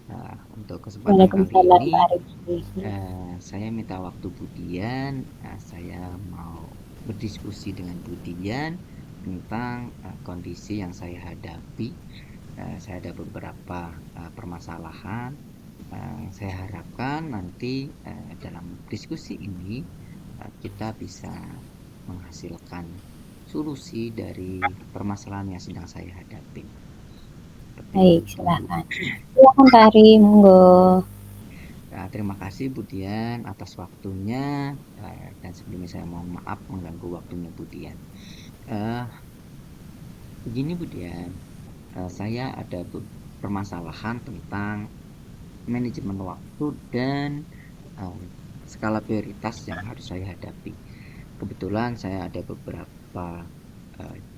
Nah, untuk kesempatan kali Waalaikumsalam ini, Pak Ari. saya minta waktu Bu Dian. Saya mau berdiskusi dengan Bu Dian tentang kondisi yang saya hadapi. Saya ada beberapa permasalahan. Saya harapkan nanti dalam diskusi ini kita bisa menghasilkan solusi dari permasalahan yang sedang saya hadapi. Baik, silakan. Silakan Pak Ari, monggo. Terima kasih Bu Dian atas waktunya, dan sebelumnya saya mohon maaf mengganggu waktunya Bu Dian. Begini Bu Dian, saya ada permasalahan tentang manajemen waktu dan skala prioritas yang harus saya hadapi. Kebetulan saya ada beberapa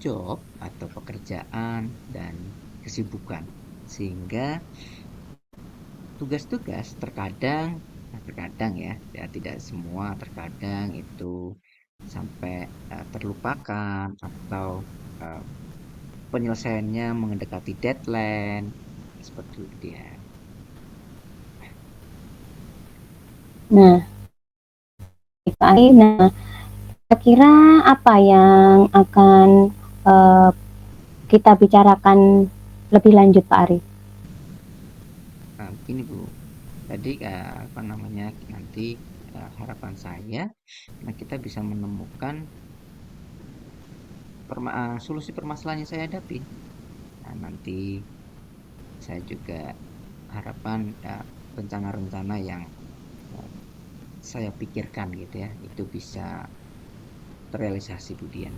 job atau pekerjaan dan kesibukan, sehingga tugas-tugas terkadang ya tidak semua, terkadang itu sampai terlupakan atau penyelesaiannya mendekati deadline seperti itu dia. Nah, Pak Ari, kira-kira apa yang akan kita bicarakan lebih lanjut Pak Ari? Begini Bu, tadi nanti harapan saya, kita bisa menemukan solusi permasalahan yang saya hadapi. Nah, nanti saya juga harapan rencana-rencana yang eh, saya pikirkan gitu ya, itu bisa terrealisasi, Bu Dian.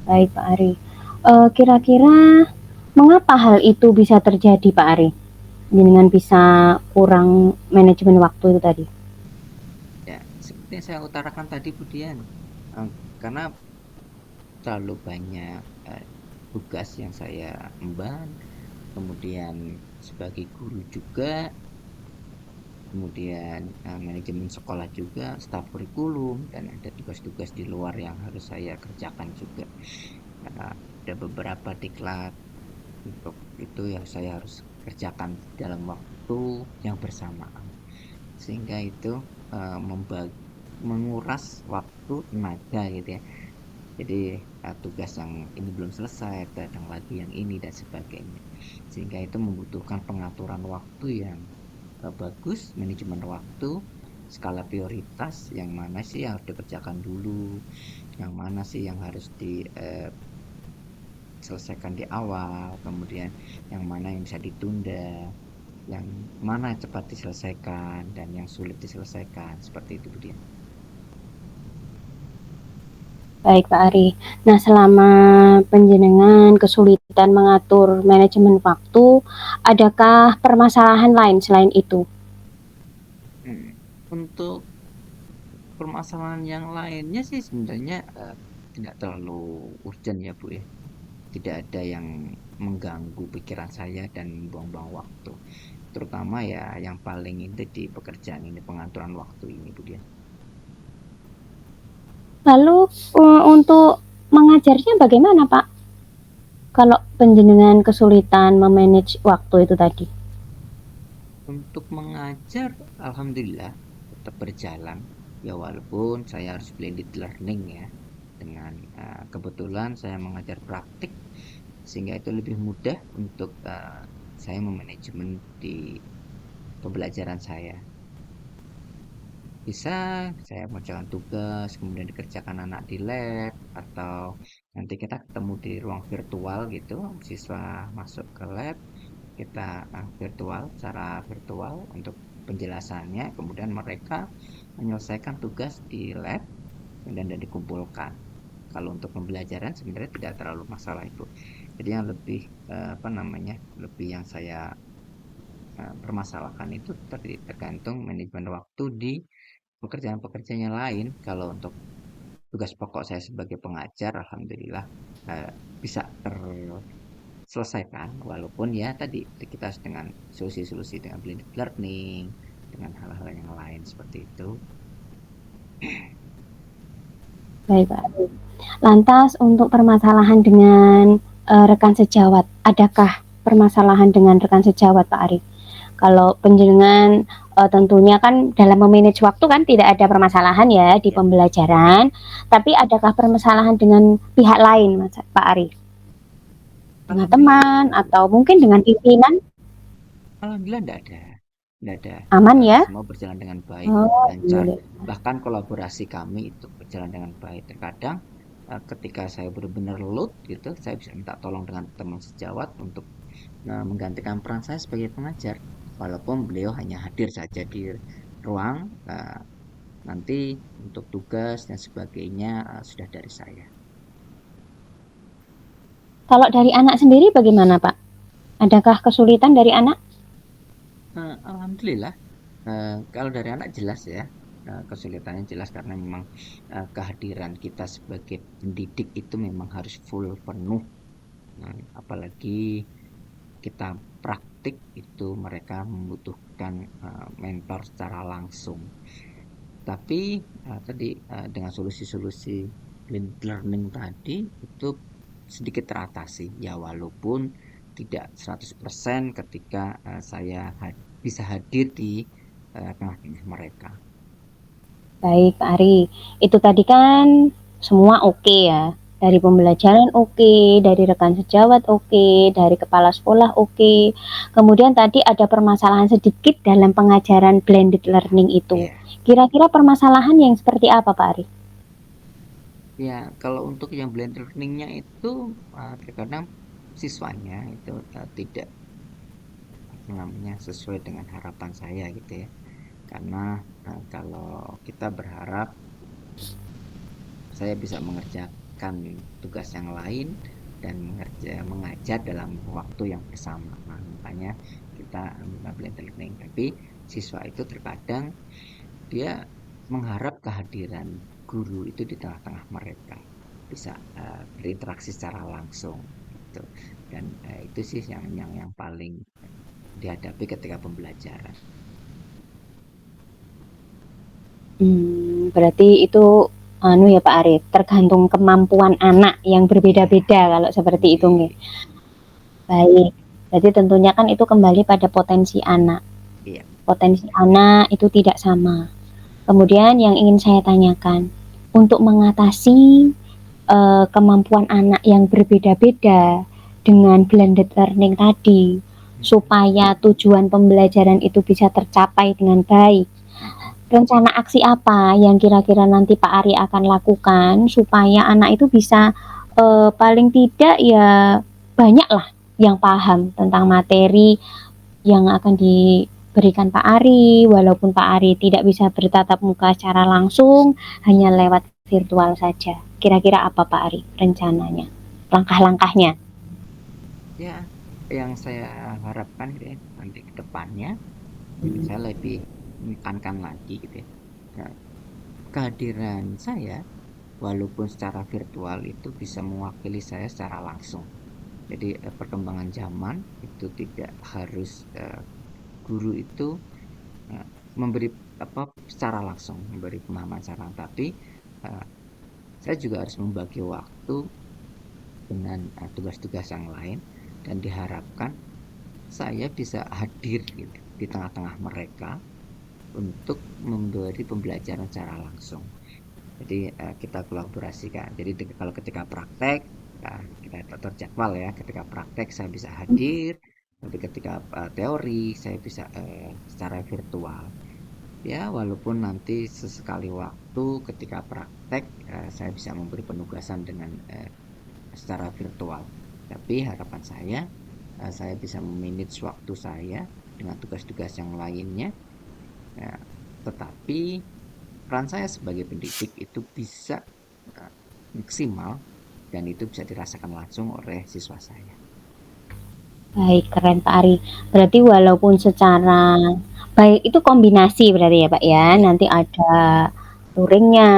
Baik Pak Ari. Kira-kira mengapa hal itu bisa terjadi Pak Ari? Dengan bisa kurang manajemen waktu itu tadi. Ya, seperti yang saya utarakan tadi, Bu Dian. Karena terlalu banyak tugas yang saya emban, kemudian sebagai guru juga, kemudian manajemen sekolah juga, staf kurikulum, dan ada tugas-tugas di luar yang harus saya kerjakan juga. Ada beberapa diklat untuk itu yang saya harus kerjakan dalam waktu yang bersamaan, sehingga itu menguras waktu tenaga gitu ya. Jadi tugas yang ini belum selesai, datang lagi yang ini dan sebagainya, sehingga itu membutuhkan pengaturan waktu yang bagus, manajemen waktu, skala prioritas, yang mana sih yang harus dikerjakan dulu, yang mana sih yang harus diselesaikan di awal, kemudian yang mana yang bisa ditunda, yang mana cepat diselesaikan dan yang sulit diselesaikan, seperti itu, Bu Dian. Baik Pak Ari. Nah, selama penjenengan kesulitan mengatur manajemen waktu, adakah permasalahan lain selain itu? Untuk permasalahan yang lainnya sih sebenarnya tidak terlalu urgent ya, Bu ya. Tidak ada yang mengganggu pikiran saya dan buang-buang waktu. Terutama ya yang paling inti di pekerjaan ini, pengaturan waktu ini, Bu Dian. Lalu untuk mengajarnya bagaimana Pak? Kalau penjenengan kesulitan memanage waktu itu tadi. Untuk mengajar, alhamdulillah tetap berjalan. Ya walaupun saya harus blended learning ya. Dengan kebetulan saya mengajar praktik, sehingga itu lebih mudah untuk saya memanajemen di pembelajaran saya. Bisa saya mengerjakan tugas, kemudian dikerjakan anak di lab, atau nanti kita ketemu di ruang virtual gitu, siswa masuk ke lab, kita virtual, secara virtual untuk penjelasannya, kemudian mereka menyelesaikan tugas di lab dan dikumpulkan. Kalau untuk pembelajaran sebenarnya tidak terlalu masalah itu. Jadi yang lebih lebih yang saya permasalahkan itu tergantung manajemen waktu di pekerjaan-pekerjaan yang lain. Kalau untuk tugas pokok saya sebagai pengajar, alhamdulillah bisa terselesaikan, walaupun ya tadi kita dengan solusi-solusi dengan blended learning, dengan hal-hal yang lain seperti itu. Baik Pak Ari. Lantas untuk permasalahan dengan rekan sejawat, adakah permasalahan dengan rekan sejawat Pak Ari? Kalau penjenengan tentunya kan dalam memanage waktu kan tidak ada permasalahan ya di pembelajaran, tapi adakah permasalahan dengan pihak lain Mas Pak Ari? Dengan teman atau mungkin dengan pimpinan? Alhamdulillah tidak ada. Aman ya? Semua berjalan dengan baik, Oh, lancar. iya. Bahkan kolaborasi kami itu berjalan dengan baik. Terkadang ketika saya benar-benar load gitu, saya bisa minta tolong dengan teman sejawat untuk menggantikan peran saya sebagai pengajar, walaupun beliau hanya hadir saja di ruang. Nanti untuk tugas dan sebagainya sudah dari saya. Kalau dari anak sendiri bagaimana Pak? Adakah kesulitan dari anak? Alhamdulillah. Kalau dari anak jelas ya, kesulitannya jelas karena memang kehadiran kita sebagai pendidik itu memang harus full penuh. Apalagi kita praktik itu mereka membutuhkan mentor secara langsung. Tapi tadi dengan solusi-solusi blended learning tadi itu sedikit teratasi ya, walaupun tidak 100% ketika saya bisa hadir di tengah-tengah mereka. Baik Pak Ari, itu tadi kan semua oke ya. Dari pembelajaran oke, dari rekan sejawat oke, dari kepala sekolah oke. Kemudian tadi ada permasalahan sedikit dalam pengajaran blended learning itu. Iya. Kira-kira permasalahan yang seperti apa, Pak Ari? Ya, kalau untuk yang blended learning-nya itu terkadang siswanya itu tidak apa namanya sesuai dengan harapan saya gitu ya. Karena kalau kita berharap saya bisa mengerjakan tugas yang lain dan mengajar dalam waktu yang bersama. Nah, makanya kita minta blended learning. Tapi siswa itu terkadang dia mengharap kehadiran guru itu di tengah-tengah mereka, bisa berinteraksi secara langsung gitu. Dan itu sih yang paling dihadapi ketika pembelajaran. Berarti itu anu ya Pak Ari, tergantung kemampuan anak yang berbeda-beda kalau seperti itu nggih. Baik. Jadi tentunya kan itu kembali pada potensi anak. Iya. Potensi anak itu tidak sama. Kemudian yang ingin saya tanyakan, untuk mengatasi kemampuan anak yang berbeda-beda dengan blended learning tadi, supaya tujuan pembelajaran itu bisa tercapai dengan baik, rencana aksi apa yang kira-kira nanti Pak Ari akan lakukan supaya anak itu bisa paling tidak ya banyak lah yang paham tentang materi yang akan diberikan Pak Ari, walaupun Pak Ari tidak bisa bertatap muka secara langsung, hanya lewat virtual saja. Kira-kira apa Pak Ari rencananya? Langkah-langkahnya? Ya, yang saya harapkan gitu ya, nanti ke depannya saya lebih menekankan lagi gitu ya. Nah, kehadiran saya walaupun secara virtual itu bisa mewakili saya secara langsung. Jadi perkembangan zaman itu tidak harus guru itu memberi apa secara langsung memberi pemahaman secara langsung, tapi saya juga harus membagi waktu dengan tugas-tugas yang lain dan diharapkan saya bisa hadir gitu, di tengah-tengah mereka untuk memberi pembelajaran secara langsung. Jadi kita kolaborasikan. Jadi kalau ketika praktek kita atur jadwal ya. Ketika praktek saya bisa hadir, tapi ketika teori saya bisa secara virtual. Ya, walaupun nanti sesekali waktu ketika praktek saya bisa memberi penugasan dengan secara virtual. Tapi harapan saya bisa memanage waktu saya dengan tugas-tugas yang lainnya. Ya, tetapi peran saya sebagai pendidik itu bisa maksimal dan itu bisa dirasakan langsung oleh siswa saya. Baik, keren Pak Ari. Berarti walaupun secara baik itu kombinasi berarti ya Pak ya. Ya, Nanti ada luringnya,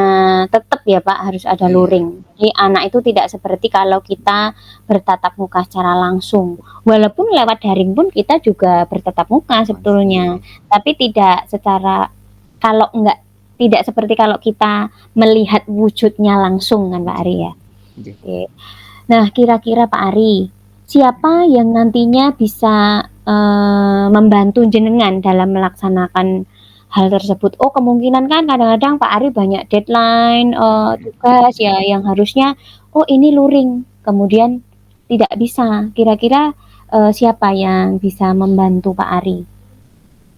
tetap ya Pak harus ada iya, luring. Jadi anak itu tidak seperti kalau kita bertatap muka secara langsung. Walaupun lewat daring pun kita juga bertatap muka sebetulnya, iya, tapi tidak secara kalau enggak tidak seperti kalau kita melihat wujudnya langsung kan Pak iya, Ari ya. iya. Oke. Nah, kira-kira Pak Ari, siapa yang nantinya bisa membantu jenengan dalam melaksanakan hal tersebut? Oh, kemungkinan kan kadang-kadang Pak Ari banyak deadline tugas ya yang harusnya oh ini luring, kemudian tidak bisa. Kira-kira siapa yang bisa membantu Pak Ari?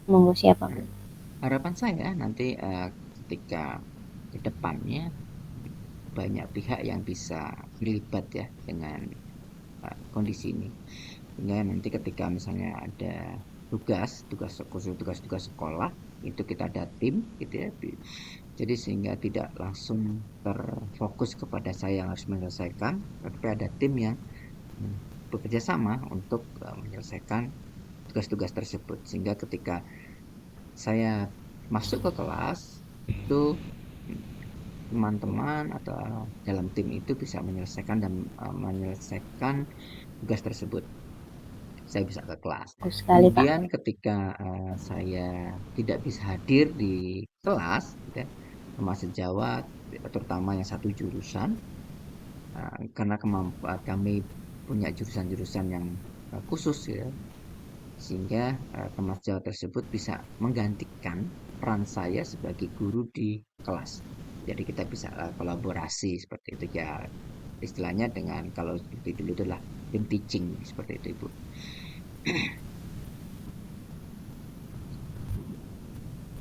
Monggo siapa? Harapan saya nanti ketika ke depannya banyak pihak yang bisa terlibat ya dengan kondisi ini. Sehingga nanti ketika misalnya ada tugas khusus tugas-tugas sekolah itu kita ada tim gitu ya. Jadi sehingga tidak langsung terfokus kepada saya yang harus menyelesaikan, tapi ada tim yang bekerja sama untuk menyelesaikan tugas-tugas tersebut. Sehingga ketika saya masuk ke kelas itu teman-teman atau dalam tim itu bisa menyelesaikan dan menyelesaikan tugas tersebut. Saya bisa ke kelas. Bagus sekali Pak. Kemudian ketika saya tidak bisa hadir di kelas, gitu ya, sama sejawat, terutama yang satu jurusan, karena kami punya jurusan-jurusan yang khusus ya, sehingga teman sejawat tersebut bisa menggantikan peran saya sebagai guru di kelas. Jadi kita bisa kolaborasi seperti itu ya. istilahnya dengan kalau seperti dulu itu adalah tim teaching seperti itu Ibu.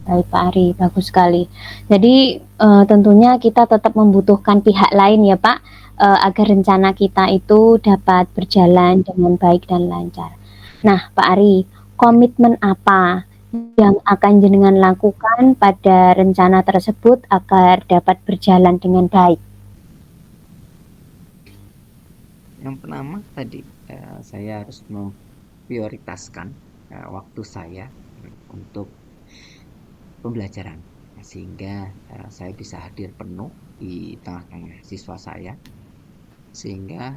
Baik Pak Ari, bagus sekali. Jadi tentunya kita tetap membutuhkan pihak lain ya Pak, agar rencana kita itu dapat berjalan dengan baik dan lancar. Nah Pak Ari, komitmen apa yang akan jenengan lakukan pada rencana tersebut agar dapat berjalan dengan baik? Yang pertama tadi saya harus memprioritaskan waktu saya untuk pembelajaran sehingga saya bisa hadir penuh di tengah-tengah siswa saya sehingga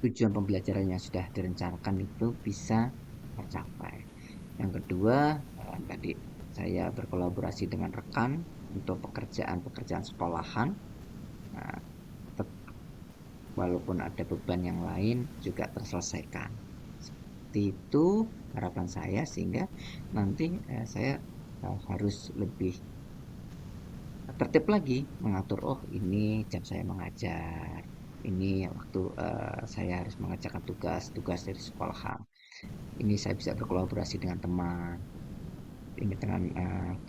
tujuan pembelajaran yang sudah direncanakan itu bisa tercapai. Yang kedua, tadi saya berkolaborasi dengan rekan untuk pekerjaan-pekerjaan sekolahan. Nah, walaupun ada beban yang lain juga terselesaikan. Seperti itu harapan saya sehingga nanti saya harus lebih tertib lagi mengatur, oh ini jam saya mengajar, ini waktu saya harus mengerjakan tugas dari sekolahan, ini saya bisa berkolaborasi dengan teman, ini dengan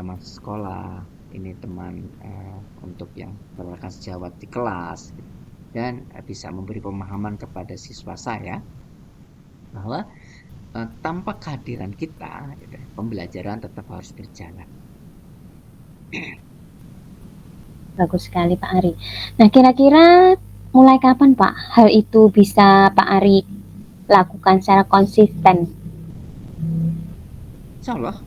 teman sekolah, ini teman untuk yang berrekan sejawat di kelas, dan bisa memberi pemahaman kepada siswa saya bahwa tanpa kehadiran kita pembelajaran tetap harus berjalan. Bagus sekali Pak Ari. Nah kira-kira mulai kapan Pak hal itu bisa Pak Ari lakukan secara konsisten? Insya Allah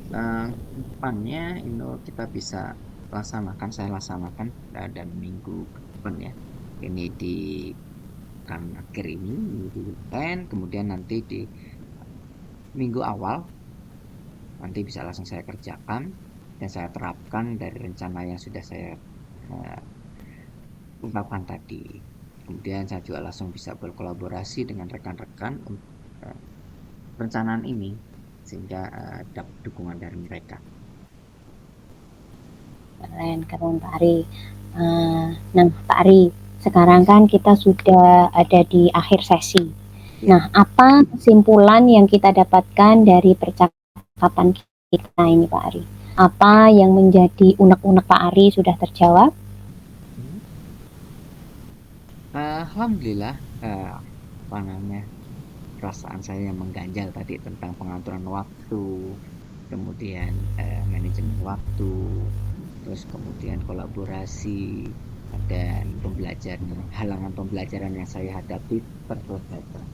depannya ini kita bisa saya laksanakan dan minggu depan ya, ini di kan akhir ini minggu weekend, kemudian nanti di minggu awal nanti bisa langsung saya kerjakan dan saya terapkan dari rencana yang sudah saya ungkapkan tadi. Kemudian saya juga langsung bisa berkolaborasi dengan rekan-rekan untuk perencanaan ini sehingga dapat dukungan dari mereka. Keren Pak Ari. Nah Pak Ari, sekarang kan kita sudah ada di akhir sesi. Nah apa kesimpulan yang kita dapatkan dari percakapan kita ini Pak Ari? Apa yang menjadi unek-unek Pak Ari sudah terjawab? Alhamdulillah apa namanya, perasaan saya yang mengganjal tadi tentang pengaturan waktu, kemudian manajemen waktu, terus kemudian kolaborasi dan halangan pembelajaran yang saya hadapi terselesaikan.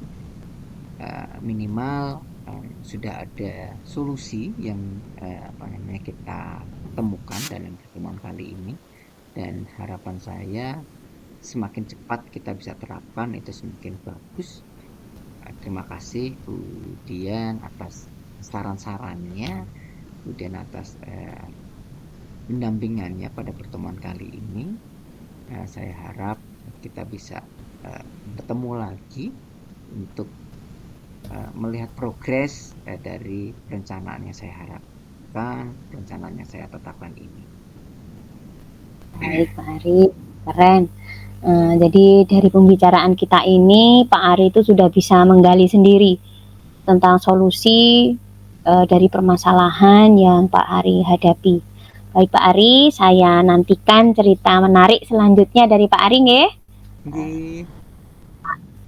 Minimal sudah ada solusi yang kita temukan dalam pertemuan kali ini, dan harapan saya semakin cepat kita bisa terapkan itu semakin bagus. Terima kasih Bu Dian atas saran-sarannya, kemudian atas pendampingannya pada pertemuan kali ini. Saya harap kita bisa bertemu lagi untuk melihat progres dari perencanaan yang saya harapkan, perencanaan yang saya tetapkan ini. Baik Pak Ari, keren. Jadi dari pembicaraan kita ini Pak Ari itu sudah bisa menggali sendiri tentang solusi dari permasalahan yang Pak Ari hadapi. Baik Pak Ari, saya nantikan cerita menarik selanjutnya dari Pak Ari nggih.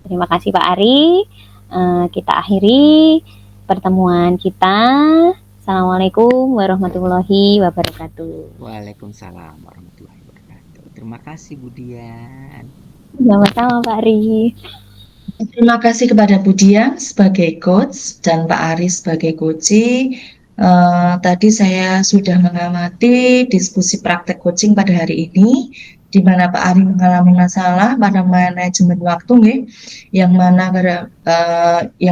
Terima kasih Pak Ari. Kita akhiri pertemuan kita. Assalamualaikum warahmatullahi wabarakatuh. Waalaikumsalam warahmatullahi wabarakatuh. Terima kasih Bu Dian. Sama-sama Pak Ari. Terima kasih kepada Bu Dian sebagai coach dan Pak Ari sebagai coachee. Tadi saya sudah mengamati diskusi praktek coaching pada hari ini, di mana Pak Ari mengalami masalah pada manajemen waktu, yang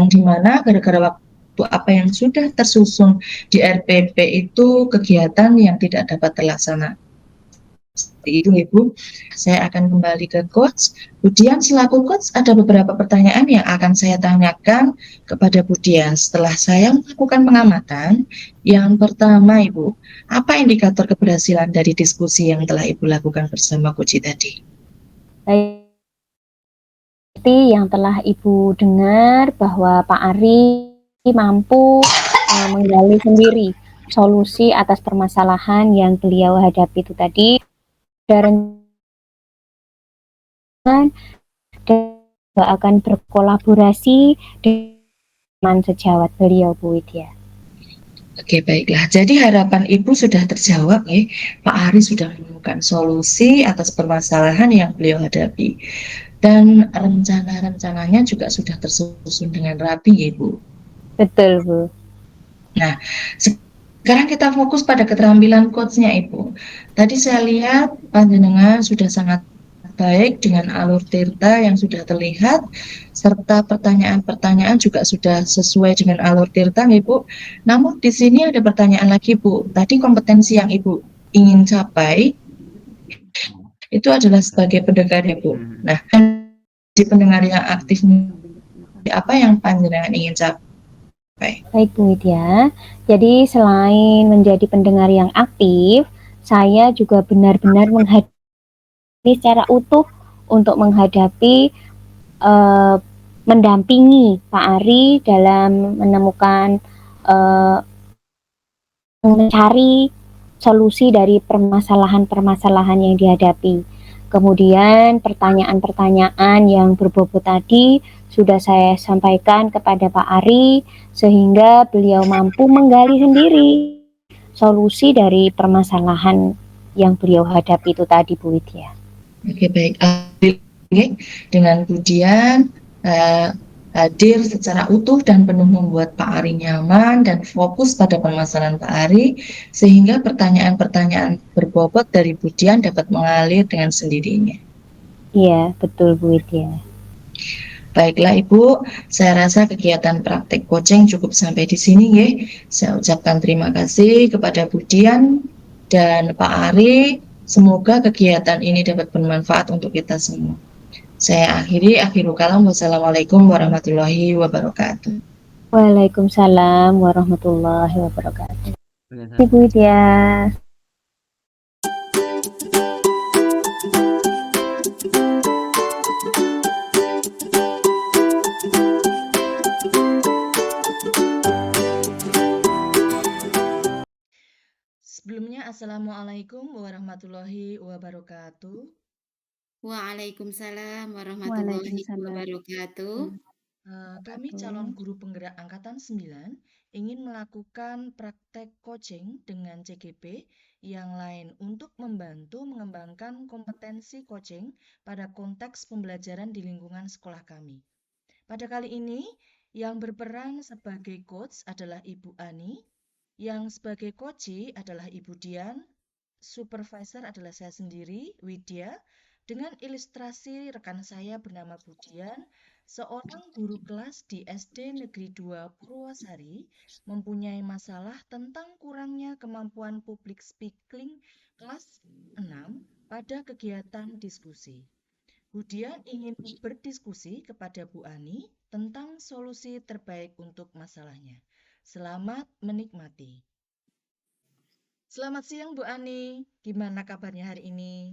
dimana gara-gara waktu apa yang sudah tersusun di RPP itu kegiatan yang tidak dapat terlaksana. Seperti itu Ibu. Saya akan kembali ke coach. Bu Dian selaku coach, ada beberapa pertanyaan yang akan saya tanyakan kepada Bu Dian setelah saya melakukan pengamatan. Yang pertama Ibu, apa indikator keberhasilan dari diskusi yang telah Ibu lakukan bersama coach tadi? Baik. Seperti yang telah Ibu dengar bahwa Pak Ari mampu menggali sendiri solusi atas permasalahan yang beliau hadapi itu tadi, dan akan berkolaborasi dengan sejawat beliau, Bu Widya. Oke, baiklah. Jadi harapan Ibu sudah terjawab ya. Pak Ari sudah menemukan solusi atas permasalahan yang beliau hadapi. Dan rencana-rencananya juga sudah tersusun dengan rapi ya, Bu. Betul, Bu. Nah, sekarang kita fokus pada keterampilan coach-nya, Ibu. Tadi saya lihat panjenengan sudah sangat baik dengan alur tirta yang sudah terlihat, serta pertanyaan-pertanyaan juga sudah sesuai dengan alur tirta, Ibu. Namun di sini ada pertanyaan lagi, Bu. Tadi kompetensi yang Ibu ingin capai itu adalah sebagai pendengar, Ibu. Nah, di pendengar yang aktif, apa yang panjenengan ingin capai? Baik, Bu Widya. Jadi selain menjadi pendengar yang aktif, saya juga benar-benar menghadapi secara utuh untuk menghadapi mendampingi Pak Ari dalam menemukan mencari solusi dari permasalahan-permasalahan yang dihadapi. Kemudian pertanyaan-pertanyaan yang berbobot tadi sudah saya sampaikan kepada Pak Ari sehingga beliau mampu menggali sendiri solusi dari permasalahan yang beliau hadapi itu tadi, Bu Widya. Oke, baik. Dengan Budian hadir secara utuh dan penuh membuat Pak Ari nyaman dan fokus pada permasalahan Pak Ari, sehingga pertanyaan-pertanyaan berbobot dari Budian dapat mengalir dengan sendirinya. Iya, betul, Bu Widya. Baiklah Ibu, saya rasa kegiatan praktek coaching cukup sampai di sini ya. Saya ucapkan terima kasih kepada Budian dan Pak Ari. Semoga kegiatan ini dapat bermanfaat untuk kita semua. Saya akhirul kalam. Wassalamualaikum warahmatullahi wabarakatuh. Waalaikumsalam warahmatullahi wabarakatuh. Ibu Widya. Sebelumnya, Assalamualaikum warahmatullahi wabarakatuh. Waalaikumsalam warahmatullahi wabarakatuh. Kami calon guru penggerak angkatan 9 ingin melakukan praktek coaching dengan CGP yang lain untuk membantu mengembangkan kompetensi coaching pada konteks pembelajaran di lingkungan sekolah kami. Pada kali ini, yang berperan sebagai coach adalah Ibu Ani, yang sebagai coachee adalah Ibu Dian, supervisor adalah saya sendiri, Widya, dengan ilustrasi rekan saya bernama Budian, seorang guru kelas di SD Negeri 2 Purwosari, mempunyai masalah tentang kurangnya kemampuan public speaking kelas 6 pada kegiatan diskusi. Budian ingin berdiskusi kepada Bu Ani tentang solusi terbaik untuk masalahnya. Selamat menikmati. Selamat siang Bu Ani, gimana kabarnya hari ini?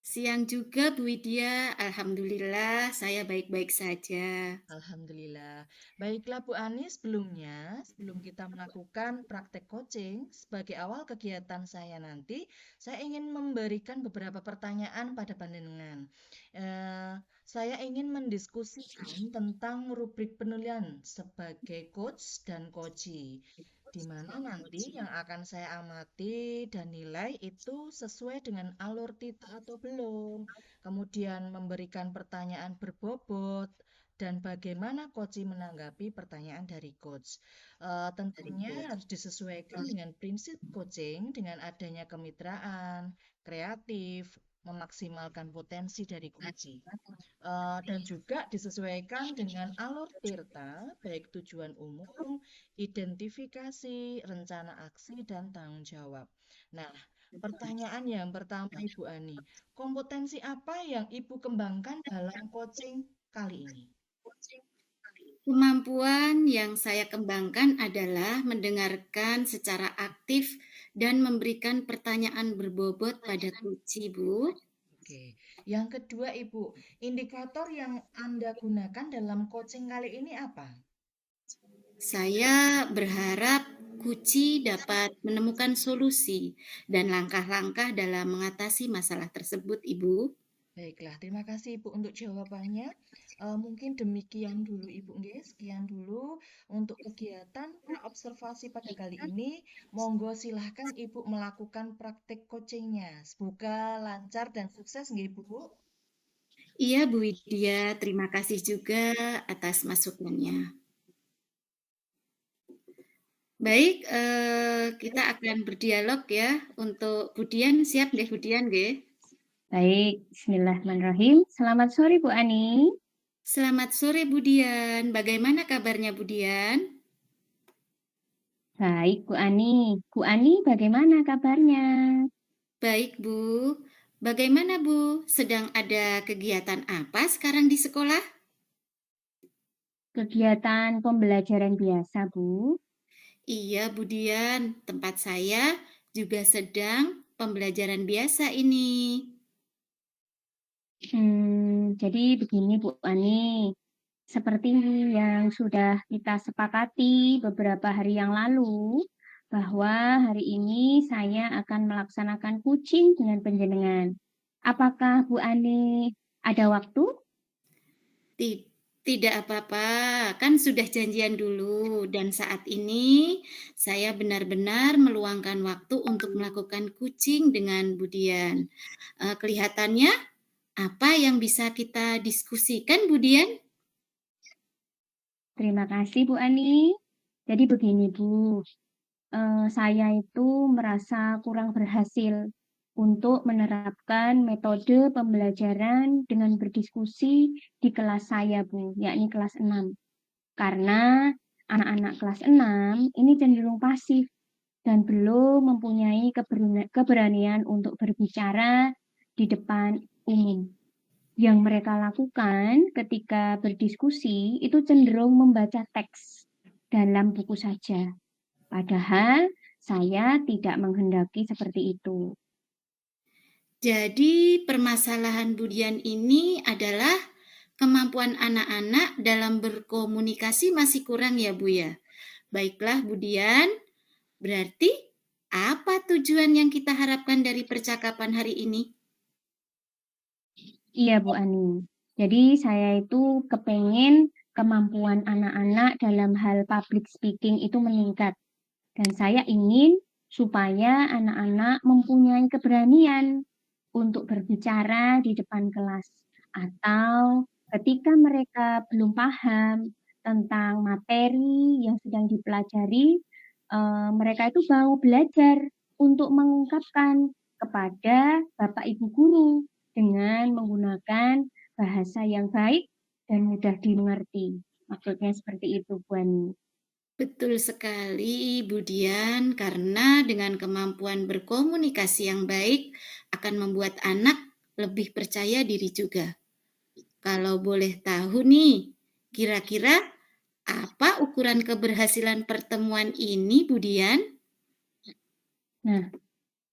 Siang juga Bu Widya, alhamdulillah saya baik-baik saja. Alhamdulillah. Baiklah Bu Ani, sebelum kita melakukan praktek coaching, sebagai awal kegiatan saya nanti, saya ingin memberikan beberapa pertanyaan pada panjenengan. Saya ingin mendiskusikan tentang rubrik penilaian sebagai coach dan coachee, di mana nanti yang akan saya amati dan nilai itu sesuai dengan alur tita atau belum, kemudian memberikan pertanyaan berbobot, dan bagaimana coach menanggapi pertanyaan dari coach. Tentunya harus disesuaikan dengan prinsip coaching dengan adanya kemitraan, kreatif, memaksimalkan potensi dari coach. Dan juga disesuaikan dengan alur tirta, baik tujuan umum, identifikasi, rencana aksi, dan tanggung jawab. Nah, pertanyaan yang pertama Ibu Ani, kompetensi apa yang Ibu kembangkan dalam coaching kali ini? Kemampuan yang saya kembangkan adalah mendengarkan secara aktif dan memberikan pertanyaan berbobot pada coach, Bu. Oke. Yang kedua, Ibu, indikator yang Anda gunakan dalam coaching kali ini apa? Saya berharap Kuci dapat menemukan solusi dan langkah-langkah dalam mengatasi masalah tersebut, Ibu. Baiklah, terima kasih Ibu untuk jawabannya. Mungkin demikian dulu Ibu nggih, sekian dulu untuk kegiatan praobservasi pada kali ini. Monggo silahkan Ibu melakukan praktik coachingnya. Semoga lancar dan sukses nggih Ibu. Iya, Bu Widya, terima kasih juga atas masukannya. Baik, kita akan berdialog ya untuk Budian. Siap nggih Budian nggih? Baik, bismillahirrahmanirrahim. Selamat sore Bu Ani. Selamat sore Budian. Bagaimana kabarnya Budian? Baik Bu Ani. Bu Ani bagaimana kabarnya? Baik Bu. Bagaimana Bu? Sedang ada kegiatan apa sekarang di sekolah? Kegiatan pembelajaran biasa Bu. Iya Budian, tempat saya juga sedang pembelajaran biasa ini. Jadi begini Bu Ani. Seperti yang sudah kita sepakati beberapa hari yang lalu, bahwa hari ini saya akan melaksanakan coaching dengan penjenengan. Apakah Bu Ani ada waktu? Tidak apa-apa, kan sudah janjian dulu dan saat ini saya benar-benar meluangkan waktu untuk melakukan coaching dengan Budian. Kelihatannya apa yang bisa kita diskusikan Budian? Terima kasih Bu Ani. Jadi begini Bu, saya itu merasa kurang berhasil untuk menerapkan metode pembelajaran dengan berdiskusi di kelas saya Bu, yakni kelas 6. Karena anak-anak kelas 6 ini cenderung pasif dan belum mempunyai keberanian untuk berbicara di depan umum. Yang mereka lakukan ketika berdiskusi itu cenderung membaca teks dalam buku saja. Padahal saya tidak menghendaki seperti itu. Jadi permasalahan Budian ini adalah kemampuan anak-anak dalam berkomunikasi masih kurang ya Bu ya. Baiklah Budian, berarti apa tujuan yang kita harapkan dari percakapan hari ini? Iya Bu Ani. Jadi saya itu kepengen kemampuan anak-anak dalam hal public speaking itu meningkat. Dan saya ingin supaya anak-anak mempunyai keberanian untuk berbicara di depan kelas. Atau ketika mereka belum paham tentang materi yang sedang dipelajari, mereka itu mau belajar untuk mengungkapkan kepada Bapak Ibu guru dengan menggunakan bahasa yang baik dan mudah dimengerti. Maksudnya seperti itu, Bu Ani. Betul sekali, Budian, karena dengan kemampuan berkomunikasi yang baik akan membuat anak lebih percaya diri juga. Kalau boleh tahu nih, kira-kira apa ukuran keberhasilan pertemuan ini, Budian? Nah,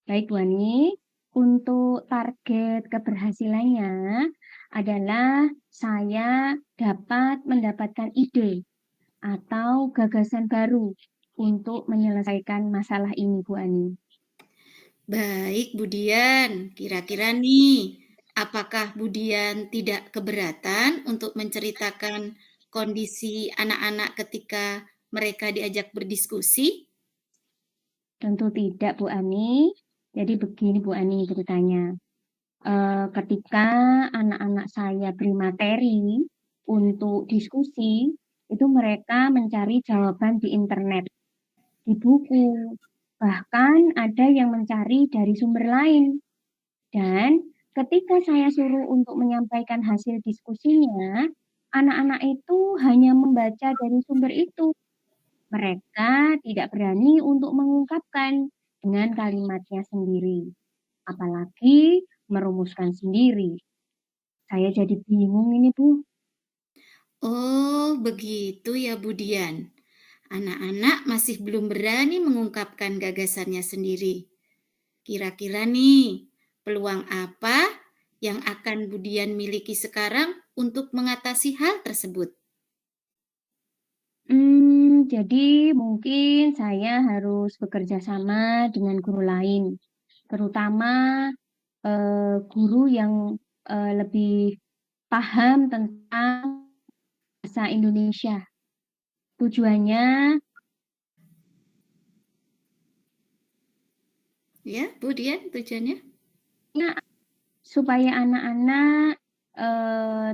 baik Bu Ani, untuk target keberhasilannya adalah saya dapat mendapatkan ide atau gagasan baru untuk menyelesaikan masalah ini, Bu Ani. Baik, Budian. Kira-kira nih, apakah Budian tidak keberatan untuk menceritakan kondisi anak-anak ketika mereka diajak berdiskusi? Tentu tidak, Bu Ani. Jadi begini, Bu Ani, ceritanya. Ketika anak-anak saya beri materi untuk diskusi, itu mereka mencari jawaban di internet, di buku, bahkan ada yang mencari dari sumber lain. Dan ketika saya suruh untuk menyampaikan hasil diskusinya, anak-anak itu hanya membaca dari sumber itu. Mereka tidak berani untuk mengungkapkan dengan kalimatnya sendiri, apalagi merumuskan sendiri. Saya jadi bingung ini, Bu. Oh, begitu ya, Budian. Anak-anak masih belum berani mengungkapkan gagasannya sendiri. Kira-kira nih, peluang apa yang akan Budian miliki sekarang untuk mengatasi hal tersebut? Jadi mungkin saya harus bekerja sama dengan guru lain, terutama guru yang lebih paham tentang bahasa Indonesia. Tujuannya Ya, Budian, tujuannya? supaya anak-anak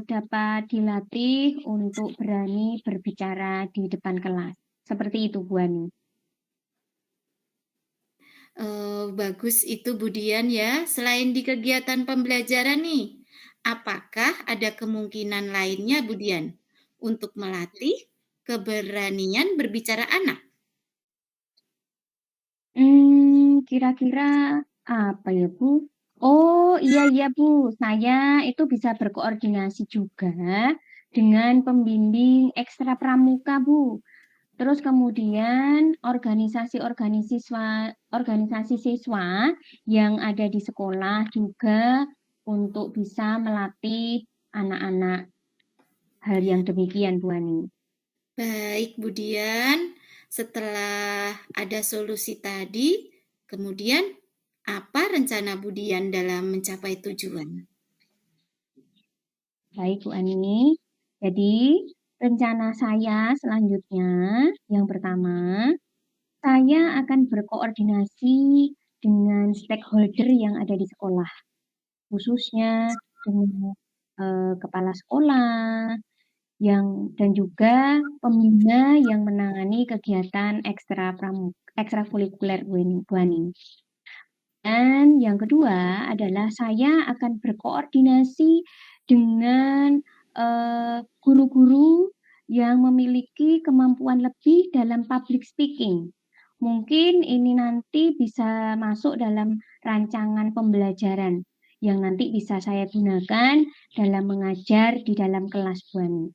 dapat dilatih untuk berani berbicara di depan kelas. Seperti itu, Bu Ani. Bagus itu Budian ya. Selain di kegiatan pembelajaran nih, apakah ada kemungkinan lainnya Budian untuk melatih keberanian berbicara anak? Kira-kira apa ya, Bu? Oh, iya, Bu. Saya itu bisa berkoordinasi juga dengan pembimbing ekstra pramuka, Bu. Terus kemudian organisasi siswa yang ada di sekolah juga untuk bisa melatih anak-anak hal yang demikian, Bu Ani. Baik Budian, setelah ada solusi tadi, kemudian apa rencana Budian dalam mencapai tujuan? Baik, Bu Ani. Jadi, rencana saya selanjutnya, yang pertama, saya akan berkoordinasi dengan stakeholder yang ada di sekolah, khususnya dengan kepala sekolah, dan juga pembina yang menangani kegiatan ekstrakurikuler Bu Ani. Dan yang kedua adalah saya akan berkoordinasi dengan guru-guru yang memiliki kemampuan lebih dalam public speaking. Mungkin ini nanti bisa masuk dalam rancangan pembelajaran yang nanti bisa saya gunakan dalam mengajar di dalam kelas, Bu Ani.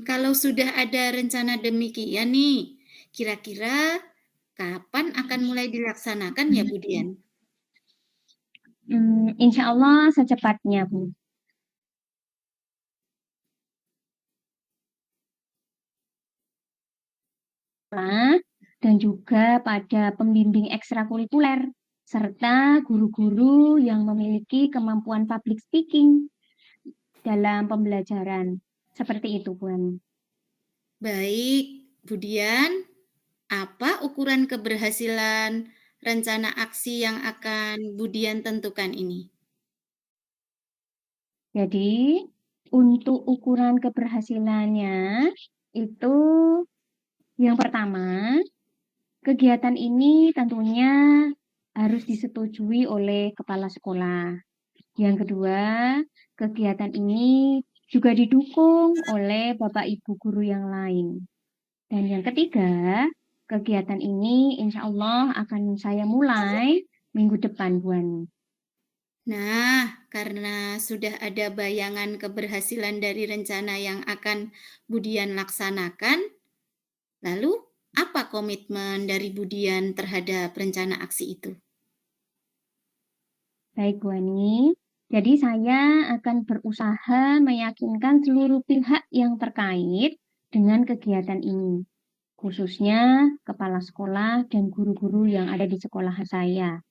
Kalau sudah ada rencana demikian nih, kira-kira kapan akan mulai dilaksanakan ya Budian? Insya Allah secepatnya, Bu. Dan juga pada pembimbing ekstrakurikuler serta guru-guru yang memiliki kemampuan public speaking dalam pembelajaran. Seperti itu, Bu Ani. Baik, Budian, apa ukuran keberhasilan rencana aksi yang akan Budian tentukan ini? Jadi, untuk ukuran keberhasilannya itu yang pertama, kegiatan ini tentunya harus disetujui oleh kepala sekolah. Yang kedua, kegiatan ini juga didukung oleh Bapak Ibu guru yang lain. Dan yang ketiga, kegiatan ini insya Allah akan saya mulai minggu depan, Bu Ani. Nah, karena sudah ada bayangan keberhasilan dari rencana yang akan Budian laksanakan, lalu apa komitmen dari Budian terhadap rencana aksi itu? Baik, Bu Ani. Jadi saya akan berusaha meyakinkan seluruh pihak yang terkait dengan kegiatan ini, khususnya kepala sekolah dan guru-guru yang ada di sekolah saya.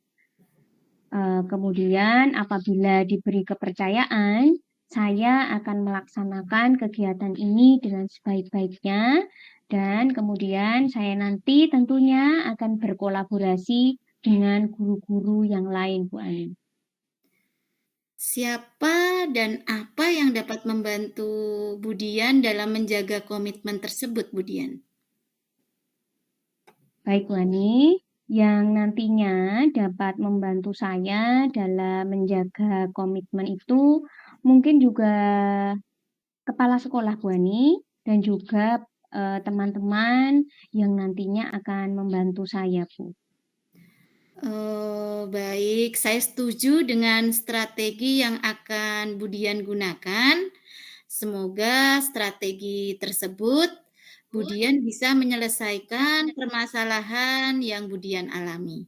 Kemudian apabila diberi kepercayaan, saya akan melaksanakan kegiatan ini dengan sebaik-baiknya dan kemudian saya nanti tentunya akan berkolaborasi dengan guru-guru yang lain, Bu Ani. Siapa dan apa yang dapat membantu Budian dalam menjaga komitmen tersebut, Budian? Baik, Bu Ani, yang nantinya dapat membantu saya dalam menjaga komitmen itu mungkin juga kepala sekolah, Bu Ani, dan juga teman-teman yang nantinya akan membantu saya, Bu. Baik, saya setuju dengan strategi yang akan Budian gunakan. Semoga strategi tersebut Budian bisa menyelesaikan permasalahan yang Budian alami.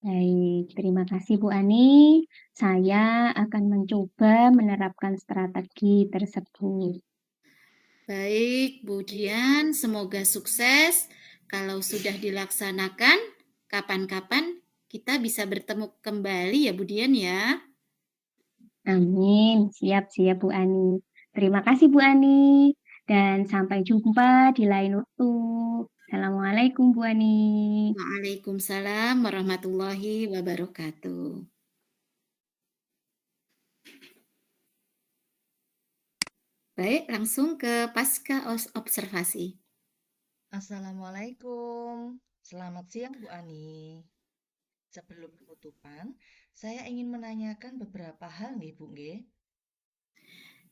Baik, terima kasih Bu Ani. Saya akan mencoba menerapkan strategi tersebut. Baik, Bu Dian, semoga sukses. Kalau sudah dilaksanakan, kapan-kapan kita bisa bertemu kembali ya Bu Dian ya. Amin, siap-siap Bu Ani. Terima kasih Bu Ani, dan sampai jumpa di lain waktu. Assalamualaikum Bu Ani. Waalaikumsalam warahmatullahi wabarakatuh. Baik, langsung ke pasca observasi. Assalamualaikum. Selamat siang Bu Ani. Sebelum penutupan, saya ingin menanyakan beberapa hal nih Bu nggih.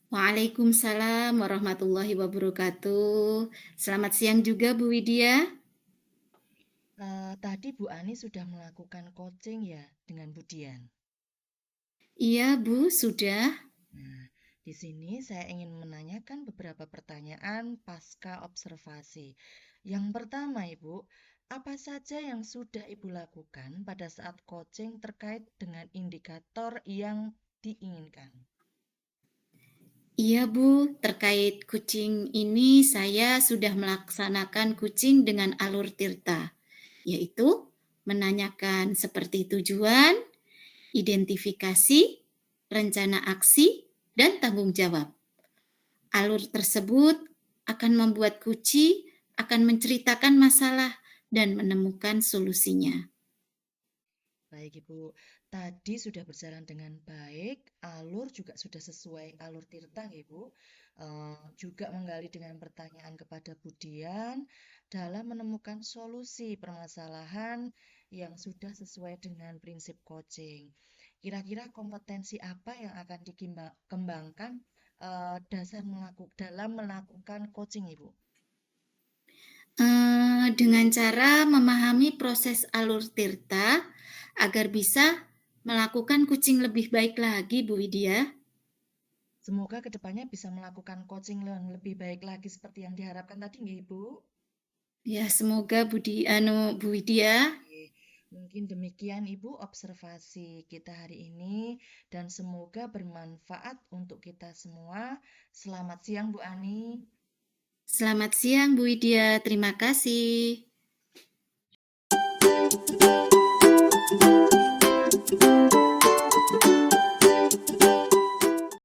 Waalaikumsalam warahmatullahi wabarakatuh. Selamat siang juga Bu Widya. Tadi Bu Ani sudah melakukan coaching ya dengan Bu Dian. Iya Bu, sudah. Nah, di sini saya ingin menanyakan beberapa pertanyaan pasca observasi. Yang pertama, Ibu, apa saja yang sudah Ibu lakukan pada saat coaching terkait dengan indikator yang diinginkan? Iya Bu, terkait kucing ini saya sudah melaksanakan kucing dengan alur tirta, yaitu menanyakan seperti tujuan, identifikasi, rencana aksi, dan tanggung jawab. Alur tersebut akan membuat kucing akan menceritakan masalah dan menemukan solusinya. Baik, Ibu. Tadi sudah berjalan dengan baik, alur juga sudah sesuai alur tirta, Ibu. Juga menggali dengan pertanyaan kepada Bu Dian dalam menemukan solusi permasalahan yang sudah sesuai dengan prinsip coaching. Kira-kira kompetensi apa yang akan dikembangkan dalam melakukan coaching, Ibu? Dengan cara memahami proses alur tirta agar bisa melakukan kucing lebih baik lagi, Bu Widya. Semoga kedepannya bisa melakukan coaching yang lebih baik lagi seperti yang diharapkan tadi, nggih, Ibu. Ya, semoga Bu Widya. Oke, mungkin demikian Ibu observasi kita hari ini dan semoga bermanfaat untuk kita semua. Selamat siang Bu Ani. Selamat siang Bu Widya, terima kasih.